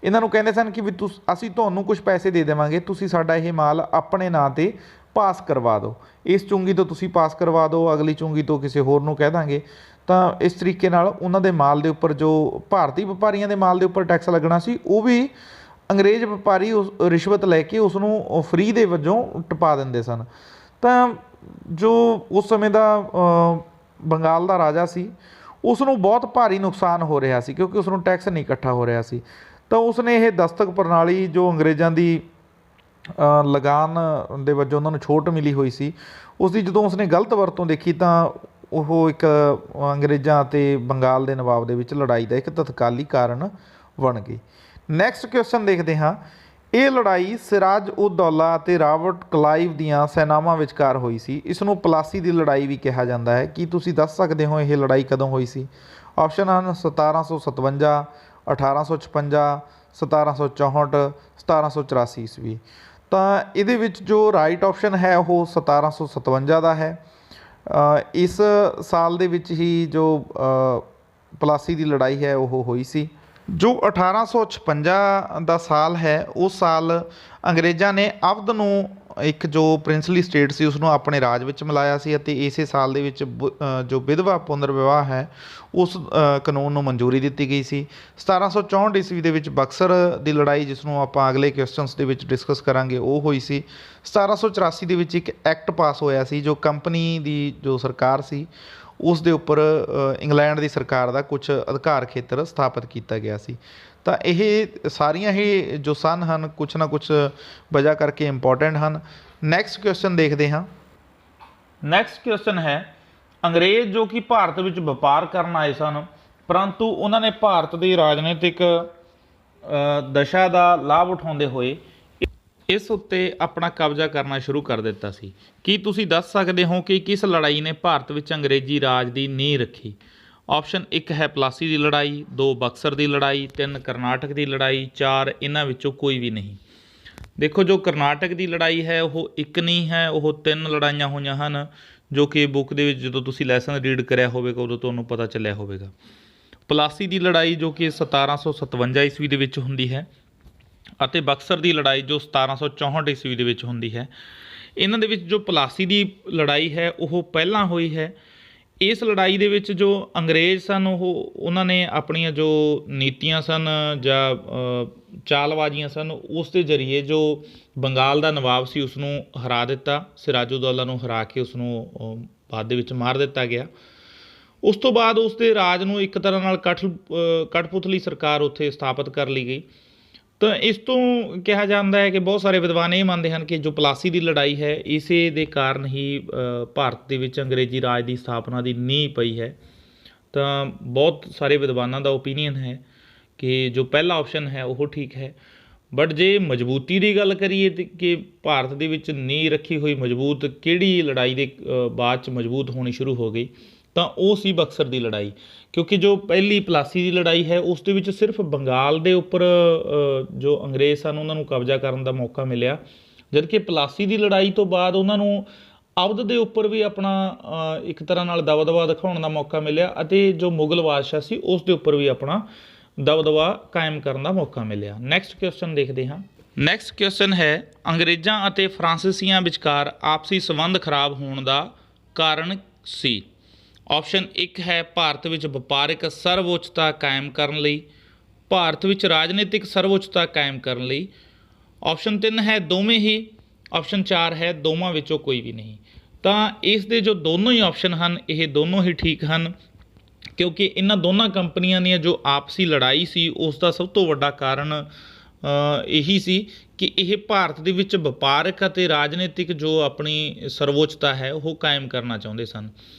ਇਹਨਾਂ ਨੂੰ ਕਹਿੰਦੇ ਸਨ ਕਿ ਵੀ ਅਸੀਂ ਤੁਹਾਨੂੰ ਕੁਝ ਪੈਸੇ ਦੇ ਦੇਵਾਂਗੇ, ਤੁਸੀਂ ਸਾਡਾ ਇਹ ਮਾਲ ਆਪਣੇ ਨਾਂ 'ਤੇ ਪਾਸ ਕਰਵਾ ਦਿਓ, ਇਸ ਚੁੰਗੀ ਤੋਂ ਤੁਸੀਂ ਪਾਸ ਕਰਵਾ ਦਿਓ, ਅਗਲੀ ਚੁੰਗੀ ਤੋਂ ਕਿਸੇ ਹੋਰ ਨੂੰ ਕਹਿ ਦਾਂਗੇ। ਤਾਂ ਇਸ ਤਰੀਕੇ ਨਾਲ ਉਹਨਾਂ ਦੇ ਮਾਲ ਦੇ ਉੱਪਰ, ਜੋ ਭਾਰਤੀ ਵਪਾਰੀਆਂ ਦੇ ਮਾਲ ਦੇ ਉੱਪਰ ਟੈਕਸ ਲੱਗਣਾ ਸੀ, ਉਹ ਵੀ ਅੰਗਰੇਜ਼ ਵਪਾਰੀ ਉਸ ਰਿਸ਼ਵਤ ਲੈ ਕੇ ਉਸ ਨੂੰ ਫਰੀ ਦੇ ਵਜੋਂ ਟਪਾ ਦਿੰਦੇ ਸਨ। ਤਾਂ ਜੋ ਉਸ ਸਮੇਂ ਦਾ ਬੰਗਾਲ ਦਾ ਰਾਜਾ ਸੀ, ਉਸ ਨੂੰ ਬਹੁਤ ਭਾਰੀ ਨੁਕਸਾਨ ਹੋ ਰਿਹਾ ਸੀ ਕਿਉਂਕਿ ਉਸ ਨੂੰ ਟੈਕਸ ਨਹੀਂ ਇਕੱਠਾ ਹੋ ਰਿਹਾ ਸੀ। ਤਾਂ ਉਸਨੇ ਇਹ ਦਸਤਕ ਪ੍ਰਣਾਲੀ ਜੋ ਅੰਗਰੇਜ਼ਾਂ ਦੀ ਲਗਾਨ ਦੇ ਵਜੋਂ ਉਹਨਾਂ ਨੂੰ ਛੋਟ ਮਿਲੀ ਹੋਈ ਸੀ, ਉਸ ਦੀ ਜਦੋਂ ਉਸਨੇ ਗਲਤ ਵਰਤੋਂ ਦੇਖੀ ਤਾਂ ਉਹ ਇੱਕ ਅੰਗਰੇਜ਼ਾਂ ਅਤੇ ਬੰਗਾਲ ਦੇ ਨਵਾਬ ਦੇ ਵਿੱਚ ਲੜਾਈ ਦਾ ਇੱਕ ਤਤਕਾਲੀ ਕਾਰਨ ਬਣ ਗਈ। ਨੈਕਸਟ ਕੁਐਸਚਨ ਦੇਖਦੇ ਹਾਂ। ਇਹ ਲੜਾਈ ਸਿਰਾਜ ਉਦ ਦੌਲਾ ਅਤੇ ਰਾਬਰਟ ਕਲਾਈਵ ਦੀਆਂ ਸੈਨਾਵਾਂ ਵਿਚਕਾਰ ਹੋਈ ਸੀ। ਇਸ ਨੂੰ ਪਲਾਸੀ ਦੀ ਲੜਾਈ ਵੀ ਕਿਹਾ ਜਾਂਦਾ ਹੈ। ਕੀ ਤੁਸੀਂ ਦੱਸ ਸਕਦੇ ਹੋ ਇਹ ਲੜਾਈ ਕਦੋਂ ਹੋਈ ਸੀ? ਆਪਸ਼ਨ ਹਨ 1757, 1856, 1764, 1784 ਈਸਵੀ। ਤਾਂ ਇਹਦੇ ਵਿੱਚ ਜੋ ਰਾਈਟ ਆਪਸ਼ਨ ਹੈ ਉਹ 1757 ਦਾ ਹੈ। ਇਸ ਸਾਲ ਦੇ ਵਿੱਚ ਹੀ ਜੋ ਪਲਾਸੀ ਦੀ ਲੜਾਈ ਹੈ ਉਹ ਹੋਈ ਸੀ। ਜੋ 1856 ਦਾ ਸਾਲ ਹੈ ਉਸ ਸਾਲ ਅੰਗਰੇਜ਼ਾਂ ਨੇ ਅਵਧ ਨੂੰ ਇੱਕ ਜੋ ਪ੍ਰਿੰਸਲੀ ਸਟੇਟ ਸੀ ਉਸਨੂੰ ਆਪਣੇ ਰਾਜ ਵਿੱਚ ਮਿਲਾਇਆ ਸੀ ਅਤੇ ਇਸੇ ਸਾਲ ਦੇ ਵਿੱਚ ਜੋ ਵਿਧਵਾ ਪੁਨਰ ਵਿਆਹ ਹੈ ਉਸ ਕਾਨੂੰਨ ਨੂੰ ਮਨਜ਼ੂਰੀ ਦਿੱਤੀ ਗਈ ਸੀ। 1764 ਈਸਵੀ ਦੇ ਵਿੱਚ ਬਕਸਰ ਦੀ ਲੜਾਈ, ਜਿਸ ਨੂੰ ਆਪਾਂ ਅਗਲੇ ਕੁਐਸਚਨਸ ਦੇ ਵਿੱਚ ਡਿਸਕਸ ਕਰਾਂਗੇ, ਉਹ ਹੋਈ ਸੀ। 1784 ਦੇ ਵਿੱਚ ਇੱਕ ਐਕਟ ਪਾਸ ਹੋਇਆ ਸੀ ਜੋ ਕੰਪਨੀ ਦੀ ਜੋ ਸਰਕਾਰ ਸੀ ਉਸ ਦੇ ਉੱਪਰ ਇੰਗਲੈਂਡ ਦੀ ਸਰਕਾਰ ਦਾ ਕੁਝ ਅਧਿਕਾਰ ਖੇਤਰ ਸਥਾਪਿਤ ਕੀਤਾ ਗਿਆ ਸੀ। ਤਾਂ ਇਹ ਸਾਰੀਆਂ ਹੀ ਜੋ ਸਨ ਹਨ ਕੁਛ ਨਾ ਕੁਛ ਵਜ੍ਹਾ ਕਰਕੇ ਇੰਪੋਰਟੈਂਟ ਹਨ। ਨੈਕਸਟ ਕੁਐਸਚਨ ਦੇਖਦੇ ਹਾਂ। ਨੈਕਸਟ ਕੁਐਸਚਨ ਹੈ, ਅੰਗਰੇਜ਼ ਜੋ ਕਿ ਭਾਰਤ ਵਿੱਚ ਵਪਾਰ ਕਰਨ ਆਏ ਸਨ, ਪਰੰਤੂ ਉਹਨਾਂ ਨੇ ਭਾਰਤ ਦੀ ਰਾਜਨੀਤਿਕ ਦਸ਼ਾ ਦਾ ਲਾਭ ਉਠਾਉਂਦੇ ਹੋਏ ਇਸ ਉੱਤੇ ਆਪਣਾ ਕਬਜ਼ਾ ਕਰਨਾ ਸ਼ੁਰੂ ਕਰ ਦਿੱਤਾ ਸੀ। ਕੀ ਤੁਸੀਂ ਦੱਸ ਸਕਦੇ ਹੋ ਕਿ ਕਿਸ ਲੜਾਈ ਨੇ ਭਾਰਤ ਵਿੱਚ ਅੰਗਰੇਜ਼ੀ ਰਾਜ ਦੀ ਨੀਂਹ ਰੱਖੀ? ਆਪਸ਼ਨ 1 ਹੈ ਪਲਾਸੀ ਦੀ ਲੜਾਈ, 2 ਬਕਸਰ ਦੀ ਲੜਾਈ, 3 ਕਰਨਾਟਕ ਦੀ ਲੜਾਈ, 4 ਇਹਨਾਂ ਵਿੱਚੋਂ ਕੋਈ ਵੀ ਨਹੀਂ। ਦੇਖੋ, ਜੋ ਕਰਨਾਟਕ ਦੀ ਲੜਾਈ ਹੈ ਉਹ ਇੱਕ ਨਹੀਂ ਹੈ, ਉਹ 3 ਲੜਾਈਆਂ ਹੋਈਆਂ ਹਨ, ਜੋ ਕਿ ਬੁੱਕ ਦੇ ਵਿੱਚ ਜਦੋਂ ਤੁਸੀਂ ਲੈਸਨ ਰੀਡ ਕਰਿਆ ਹੋਵੇਗਾ ਉਦੋਂ ਤੁਹਾਨੂੰ ਪਤਾ ਚੱਲਿਆ ਹੋਵੇਗਾ। ਪਲਾਸੀ ਦੀ ਲੜਾਈ ਜੋ ਕਿ 1757 ਈਸਵੀ ਦੇ ਵਿੱਚ ਹੁੰਦੀ ਹੈ, ਅਤੇ ਬਕਸਰ ਦੀ ਲੜਾਈ ਜੋ 1764 ਈਸਵੀ ਦੇ ਵਿੱਚ ਹੁੰਦੀ ਹੈ। ਇਹਨਾਂ ਦੇ ਵਿੱਚ ਜੋ ਪਲਾਸੀ ਦੀ ਲੜਾਈ ਹੈ ਉਹ ਪਹਿਲਾਂ ਹੋਈ ਹੈ। ਇਸ ਲੜਾਈ ਦੇ ਵਿੱਚ ਜੋ ਅੰਗਰੇਜ਼ ਸਨ ਉਹਨਾਂ ਨੇ ਆਪਣੀਆਂ ਜੋ ਨੀਤੀਆਂ ਸਨ ਜਾਂ ਚਾਲਬਾਜ਼ੀਆਂ ਸਨ ਉਸ ਦੇ ਜ਼ਰੀਏ ਜੋ ਬੰਗਾਲ ਦਾ ਨਵਾਬ ਸੀ ਉਸ ਨੂੰ ਹਰਾ ਦਿੱਤਾ। ਸਿਰਾਜੂਦੌਲਾ ਨੂੰ ਹਰਾ ਕੇ ਉਸ ਨੂੰ ਬਾਅਦ ਦੇ ਵਿੱਚ ਮਾਰ ਦਿੱਤਾ ਗਿਆ। ਉਸ ਤੋਂ ਬਾਅਦ ਉਸ ਦੇ ਰਾਜ ਨੂੰ ਇੱਕ ਤਰ੍ਹਾਂ ਨਾਲ ਕਠਪੁਤਲੀ ਸਰਕਾਰ ਉੱਥੇ ਸਥਾਪਿਤ ਕਰ ਲਈ ਗਈ। ਤਾਂ ਇਸ ਤੋਂ ਕਿਹਾ ਜਾਂਦਾ ਹੈ ਕਿ ਬਹੁਤ ਸਾਰੇ ਵਿਦਵਾਨ ਇਹ ਮੰਨਦੇ ਹਨ ਕਿ ਜੋ ਪਲਾਸੀ ਦੀ ਲੜਾਈ ਹੈ ਇਸੇ ਦੇ ਕਾਰਨ ਹੀ ਭਾਰਤ ਦੇ ਵਿੱਚ ਅੰਗਰੇਜ਼ੀ ਰਾਜ ਦੀ ਸਥਾਪਨਾ ਦੀ ਨੀਂਹ ਪਈ ਹੈ। ਤਾਂ ਬਹੁਤ ਸਾਰੇ ਵਿਦਵਾਨਾਂ ਦਾ ਓਪੀਨੀਅਨ ਹੈ ਕਿ ਜੋ ਪਹਿਲਾ ਆਪਸ਼ਨ ਹੈ ਉਹ ਠੀਕ ਹੈ। ਬਟ ਜੇ ਮਜ਼ਬੂਤੀ ਦੀ ਗੱਲ ਕਰੀਏ ਤਾਂ ਕਿ ਭਾਰਤ ਦੇ ਵਿੱਚ ਨੀਂਹ ਰੱਖੀ ਹੋਈ ਮਜ਼ਬੂਤ ਕਿਹੜੀ ਲੜਾਈ ਦੇ ਬਾਅਦ 'ਚ ਮਜ਼ਬੂਤ ਹੋਣੀ ਸ਼ੁਰੂ ਹੋ ਗਈ, ਤਾਂ ਉਹ ਸੀ ਬਕਸਰ ਦੀ ਲੜਾਈ। ਕਿਉਂਕਿ ਜੋ ਪਹਿਲੀ ਪਲਾਸੀ ਦੀ ਲੜਾਈ ਹੈ ਉਸ ਦੇ ਵਿੱਚ ਸਿਰਫ ਬੰਗਾਲ ਦੇ ਉੱਪਰ ਜੋ ਅੰਗਰੇਜ਼ ਸਨ ਉਹਨਾਂ ਨੂੰ ਕਬਜ਼ਾ ਕਰਨ ਦਾ ਮੌਕਾ ਮਿਲਿਆ, ਜਦਕਿ ਪਲਾਸੀ ਦੀ ਲੜਾਈ ਤੋਂ ਬਾਅਦ ਉਹਨਾਂ ਨੂੰ ਅਵਧ ਦੇ ਉੱਪਰ ਵੀ ਆਪਣਾ ਇੱਕ ਤਰ੍ਹਾਂ ਨਾਲ ਦਬਦਬਾ ਦਿਖਾਉਣ ਦਾ ਮੌਕਾ ਮਿਲਿਆ, ਅਤੇ ਜੋ ਮੁਗਲ ਬਾਦਸ਼ਾਹ ਸੀ ਉਸ ਦੇ ਉੱਪਰ ਵੀ ਆਪਣਾ ਦਬਦਬਾ ਕਾਇਮ ਕਰਨ ਦਾ ਮੌਕਾ ਮਿਲਿਆ। ਨੈਕਸਟ ਕੁਐਸਚਨ ਦੇਖਦੇ ਹਾਂ। ਨੈਕਸਟ ਕੁਐਸਚਨ ਹੈ, ਅੰਗਰੇਜ਼ਾਂ ਅਤੇ ਫਰਾਂਸੀਸੀਆਂ ਵਿਚਕਾਰ ਆਪਸੀ ਸੰਬੰਧ ਖਰਾਬ ਹੋਣ ਦਾ ਕਾਰਨ ਸੀ। ਆਪਸ਼ਨ 1 ਹੈ ਭਾਰਤ ਵਿੱਚ ਵਪਾਰਕ ਸਰਵਉੱਚਤਾ ਕਾਇਮ ਕਰਨ ਲਈ, ਭਾਰਤ ਵਿੱਚ ਰਾਜਨੀਤਿਕ ਸਰਵਉੱਚਤਾ ਕਾਇਮ ਕਰਨ ਲਈ। ਆਪਸ਼ਨ 3 ਹੈ ਦੋਵੇਂ ਹੀ। ਆਪਸ਼ਨ 4 ਹੈ ਦੋਵਾਂ ਵਿੱਚੋਂ ਕੋਈ ਵੀ ਨਹੀਂ। ਤਾਂ ਇਸ ਦੇ ਜੋ ਦੋਨੋਂ ਹੀ ਆਪਸ਼ਨ ਹਨ ਇਹ ਦੋਨੋਂ ਹੀ ਠੀਕ ਹਨ, ਕਿਉਂਕਿ ਇਹਨਾਂ ਦੋਨਾਂ ਕੰਪਨੀਆਂ ਦੀਆਂ ਜੋ ਆਪਸੀ ਲੜਾਈ ਸੀ ਉਸ ਦਾ ਸਭ ਤੋਂ ਵੱਡਾ ਕਾਰਨ ਇਹੀ ਸੀ ਕਿ ਇਹ ਭਾਰਤ ਦੇ ਵਿੱਚ ਵਪਾਰਕ ਅਤੇ ਰਾਜਨੀਤਿਕ ਜੋ ਆਪਣੀ ਸਰਵਉੱਚਤਾ ਹੈ ਉਹ ਕਾਇਮ ਕਰਨਾ ਚਾਹੁੰਦੇ ਸਨ।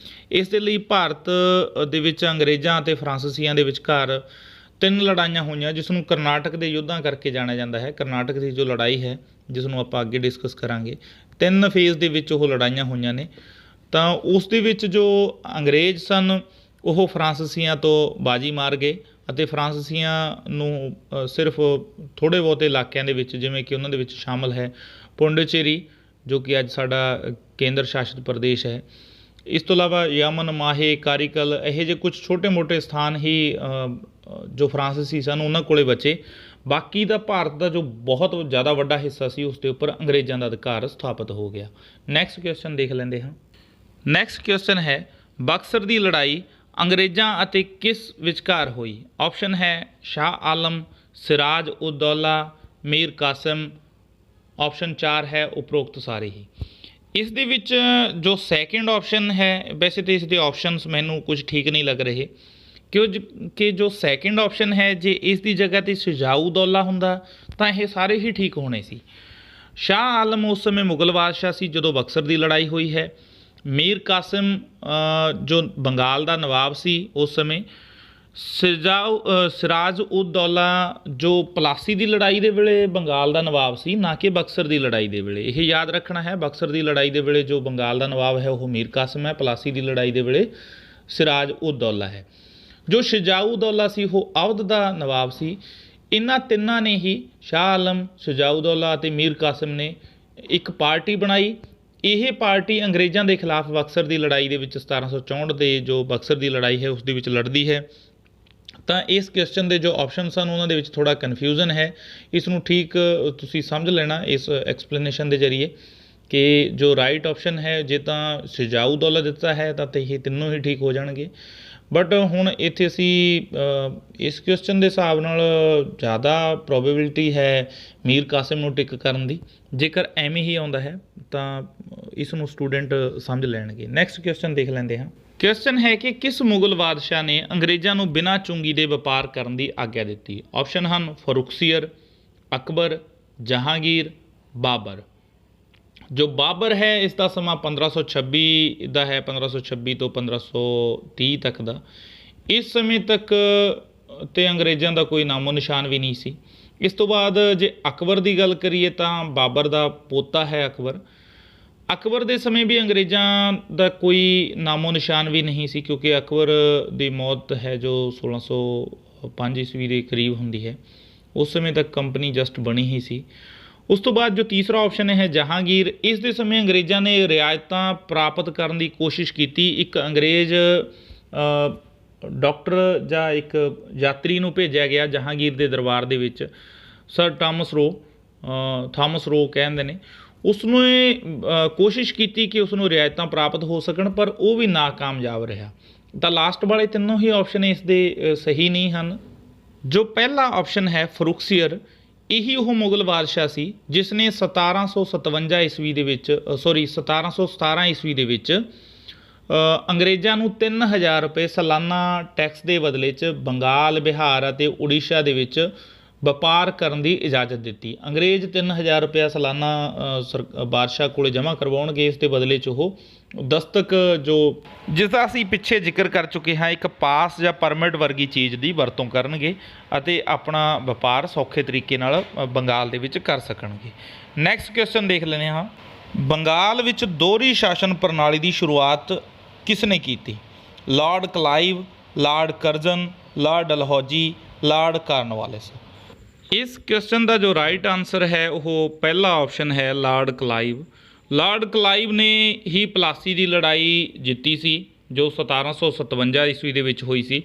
ਇਸ ਦੇ ਲਈ ਭਾਰਤ ਦੇ ਵਿੱਚ ਅੰਗਰੇਜ਼ਾਂ ਅਤੇ ਫਰਾਂਸੀਸੀਆਂ ਦੇ ਵਿਚਕਾਰ 3 ਲੜਾਈਆਂ ਹੋਈਆਂ, ਜਿਸ ਨੂੰ ਕਰਨਾਟਕ ਦੇ ਯੁੱਧਾਂ ਕਰਕੇ ਜਾਣਿਆ ਜਾਂਦਾ ਹੈ। ਕਰਨਾਟਕ ਦੀ ਜੋ ਲੜਾਈ ਹੈ ਜਿਸ ਨੂੰ ਆਪਾਂ ਅੱਗੇ ਡਿਸਕਸ ਕਰਾਂਗੇ, 3 ਫੇਜ਼ ਦੇ ਵਿੱਚ ਉਹ ਲੜਾਈਆਂ ਹੋਈਆਂ ਨੇ। ਤਾਂ ਉਸ ਦੇ ਵਿੱਚ ਜੋ ਅੰਗਰੇਜ਼ ਸਨ ਉਹ ਫਰਾਂਸੀਸੀਆਂ ਤੋਂ ਬਾਜੀ ਮਾਰ ਗਏ, ਅਤੇ ਫਰਾਂਸੀਸੀਆਂ ਨੂੰ ਸਿਰਫ ਥੋੜ੍ਹੇ ਬਹੁਤੇ ਇਲਾਕਿਆਂ ਦੇ ਵਿੱਚ, ਜਿਵੇਂ ਕਿ ਉਹਨਾਂ ਦੇ ਵਿੱਚ ਸ਼ਾਮਲ ਹੈ ਪੌਂਡੀਚੇਰੀ ਜੋ ਕਿ ਅੱਜ ਸਾਡਾ ਕੇਂਦਰ ਸ਼ਾਸਿਤ ਪ੍ਰਦੇਸ਼ ਹੈ, ਇਸ ਤੋਂ ਇਲਾਵਾ ਯਮਨ, ਮਾਹੇ, ਕਾਰੀਕਲ, ਇਹੋ ਜਿਹੇ ਕੁਝ ਛੋਟੇ ਮੋਟੇ ਸਥਾਨ ਹੀ ਜੋ ਫਰਾਂਸੀਸੀ ਸਨ ਉਹਨਾਂ ਕੋਲੇ ਬਚੇ। ਬਾਕੀ ਦਾ ਭਾਰਤ ਦਾ ਜੋ ਬਹੁਤ ਜ਼ਿਆਦਾ ਵੱਡਾ ਹਿੱਸਾ ਸੀ ਉਸ ਦੇ ਉੱਪਰ ਅੰਗਰੇਜ਼ਾਂ ਦਾ ਅਧਿਕਾਰ ਸਥਾਪਿਤ ਹੋ ਗਿਆ। ਨੈਕਸਟ ਕੁਐਸਚਨ ਦੇਖ ਲੈਂਦੇ ਹਾਂ। ਨੈਕਸਟ ਕੁਐਸਚਨ ਹੈ, ਬਕਸਰ ਦੀ ਲੜਾਈ ਅੰਗਰੇਜ਼ਾਂ ਅਤੇ ਕਿਸ ਵਿਚਕਾਰ ਹੋਈ? ਆਪਸ਼ਨ ਹੈ ਸ਼ਾਹ ਆਲਮ, ਸਿਰਾਜ ਉਦ ਦੌਲਾ, ਮੀਰ ਕਾਸਿਮ। ਆਪਸ਼ਨ 4 ਹੈ ਉਪਰੋਕਤ ਸਾਰੇ ਹੀ। ਇਸ ਦੇ ਵਿੱਚ ਜੋ ਸੈਕਿੰਡ ਆਪਸ਼ਨ ਹੈ, ਵੈਸੇ ਤਾਂ ਇਸ ਦੇ ਆਪਸ਼ਨਸ ਮੈਨੂੰ ਕੁਝ ਠੀਕ ਨਹੀਂ ਲੱਗ ਰਹੇ, ਕਿਉਂਕਿ ਜੋ ਸੈਕਿੰਡ ਆਪਸ਼ਨ ਹੈ ਜੇ ਇਸ ਦੀ ਜਗ੍ਹਾ 'ਤੇ ਸ਼ੁਜਾਊ ਦੌਲਾ ਹੁੰਦਾ ਤਾਂ ਇਹ ਸਾਰੇ ਹੀ ਠੀਕ ਹੋਣੇ ਸੀ। ਸ਼ਾਹ ਆਲਮ ਉਸ ਸਮੇਂ ਮੁਗਲ ਬਾਦਸ਼ਾਹ ਸੀ ਜਦੋਂ ਬਕਸਰ ਦੀ ਲੜਾਈ ਹੋਈ ਹੈ। ਮੀਰ ਕਾਸਿਮ ਜੋ ਬੰਗਾਲ ਦਾ ਨਵਾਬ ਸੀ ਉਸ ਸਮੇਂ। ਸਿਰਾਜ ਉਦ ਦੌਲਾ ਜੋ ਪਲਾਸੀ ਦੀ ਲੜਾਈ ਦੇ ਵੇਲੇ ਬੰਗਾਲ ਦਾ ਨਵਾਬ ਸੀ, ਨਾ ਕਿ ਬਕਸਰ ਦੀ ਲੜਾਈ ਦੇ ਵੇਲੇ। ਇਹ ਯਾਦ ਰੱਖਣਾ ਹੈ, ਬਕਸਰ ਦੀ ਲੜਾਈ ਦੇ ਵੇਲੇ ਜੋ ਬੰਗਾਲ ਦਾ ਨਵਾਬ ਹੈ ਉਹ ਮੀਰ ਕਾਸਿਮ ਹੈ, ਪਲਾਸੀ ਦੀ ਲੜਾਈ ਦੇ ਵੇਲੇ ਸਿਰਾਜ ਉਦ ਦੌਲਾ ਹੈ। ਜੋ ਸ਼ੁਜਾਊ ਦੌਲਾ ਸੀ ਉਹ ਅਵਧ ਦਾ ਨਵਾਬ ਸੀ। ਇਹਨਾਂ ਤਿੰਨਾਂ ਨੇ ਹੀ, ਸ਼ਾਹ ਆਲਮ, ਸ਼ੁਜਾਊ ਦੌਲਾ ਅਤੇ ਮੀਰ ਕਾਸਿਮ ਨੇ ਇੱਕ ਪਾਰਟੀ ਬਣਾਈ। ਇਹ ਪਾਰਟੀ ਅੰਗਰੇਜ਼ਾਂ ਦੇ ਖਿਲਾਫ ਬਕਸਰ ਦੀ ਲੜਾਈ ਦੇ ਵਿੱਚ 1764 ਦੇ ਜੋ ਬਕਸਰ ਦੀ ਲੜਾਈ ਹੈ ਉਸ ਦੇ ਵਿੱਚ ਲੜਦੀ ਹੈ। ਤਾਂ ਇਸ ਕੁਐਸਚਨ ਦੇ ਜੋ ਆਪਸ਼ਨ ਸਨ ਉਹਨਾਂ ਦੇ ਵਿੱਚ ਥੋੜ੍ਹਾ ਕਨਫਿਊਜ਼ਨ ਹੈ, ਇਸ ਨੂੰ ਠੀਕ ਤੁਸੀਂ ਸਮਝ ਲੈਣਾ ਇਸ ਐਕਸਪਲੇਨੇਸ਼ਨ ਦੇ ਜ਼ਰੀਏ। कि जो राइट ऑप्शन है जे तो सिजाऊ दौला दिता है तो ये तीनों ही ठीक हो जाएंगे। बट हुण इत्थे असीं इस क्वेश्चन के हिसाब नाल ज़्यादा प्रोबेबिलिटी है मीर कासिम नूं टिक करन दी। जेकर एवें ही आउंदा है तो इसनूं स्टूडेंट समझ लैणगे। नैक्सट क्वेश्चन देख लैंदे हां। क्वेश्चन है कि किस मुगल बादशाह ने अंग्रेज़ों नूं बिना चुंगी दे वपार करन दी आग्या दित्ती? ऑप्शन हन फरुखसियर, अकबर, जहांगीर, बाबर। जो बाबर है इसका समा 1526 का है, 1526 तो 1530 तक का। इस समय तक तो अंग्रेज़ों का कोई नामो निशान भी नहीं सी। इस तो बाद जे अकबर की गल करिए तो बाबर का पोता है अकबर। अकबर के समय भी अंग्रेज़ों का कोई नामो निशान भी नहीं सी, क्योंकि अकबर की मौत है जो 1605 ईस्वी के करीब होंदी है। उस समय तक कंपनी जस्ट बनी ही सी। उस तो बाद जो तीसरा ऑप्शन है जहांगीर, इस दे समय अंग्रेज़ों ने रियायतां प्राप्त करने की कोशिश की। एक अंग्रेज़ डॉक्टर ਜਾਂ एक यात्री ਨੂੰ भेजा गया जहांगीर के दरबार ਦੇ ਵਿੱਚ, सर ਥਾਮਸ रो ਕਹਿੰਦੇ ਨੇ। ਉਸਨੇ कोशिश की कि उसनों रियायतां प्राप्त हो सकन, पर वो भी नाकामयाब रहा। तो लास्ट वाले तीनों ही ऑप्शन इसके सही नहीं हैं। जो पहला ऑप्शन है फरुखसियर, यही वो मुगल बादशाह सी जिसने 1757 ईस्वी ਦੇ ਵਿੱਚ 1717 ईस्वी ਦੇ ਵਿੱਚ अंग्रेज़ों ਨੂੰ 3000 रुपए सालाना टैक्स के बदले च बंगाल, बिहार ਅਤੇ उड़ीसा ਦੇ ਵਿੱਚ ਵਪਾਰ ਕਰਨ ਦੀ इजाज़त दी। अंग्रेज़ 3000 रुपया सालाना बादशाह को जमा करवाउणगे, इस दे बदले च ਉਹ दस्तक जो ਜਿਸਦਾ ਅਸੀਂ ਪਿੱਛੇ ਜ਼ਿਕਰ ਕਰ ਚੁੱਕੇ ਹਾਂ, ਇੱਕ ਪਾਸ ਜਾਂ ਪਰਮਿਟ ਵਰਗੀ ਚੀਜ਼ ਦੀ ਵਰਤੋਂ ਕਰਨਗੇ ਅਤੇ ਆਪਣਾ ਵਪਾਰ ਸੌਖੇ ਤਰੀਕੇ ਨਾਲ ਬੰਗਾਲ ਦੇ ਵਿੱਚ ਕਰ ਸਕਣਗੇ। ਨੈਕਸਟ ਕੁਐਸਚਨ ਦੇਖ ਲੈਂਦੇ ਹਾਂ। ਬੰਗਾਲ ਵਿੱਚ ਦੋਹਰੀ ਸ਼ਾਸਨ ਪ੍ਰਣਾਲੀ ਦੀ ਸ਼ੁਰੂਆਤ ਕਿਸ ਨੇ ਕੀਤੀ? Lord Clive, Lord Curzon, Lord Dalhousie, Lord Cornwallis. इस क्वेश्चन का जो राइट आंसर है वो पहला ऑप्शन है लार्ड क्लाइव। लार्ड क्लाइव ने ही प्लासी की लड़ाई जीती सी जो 1757 ईस्वी ਦੇ ਵਿੱਚ ਹੋਈ ਸੀ।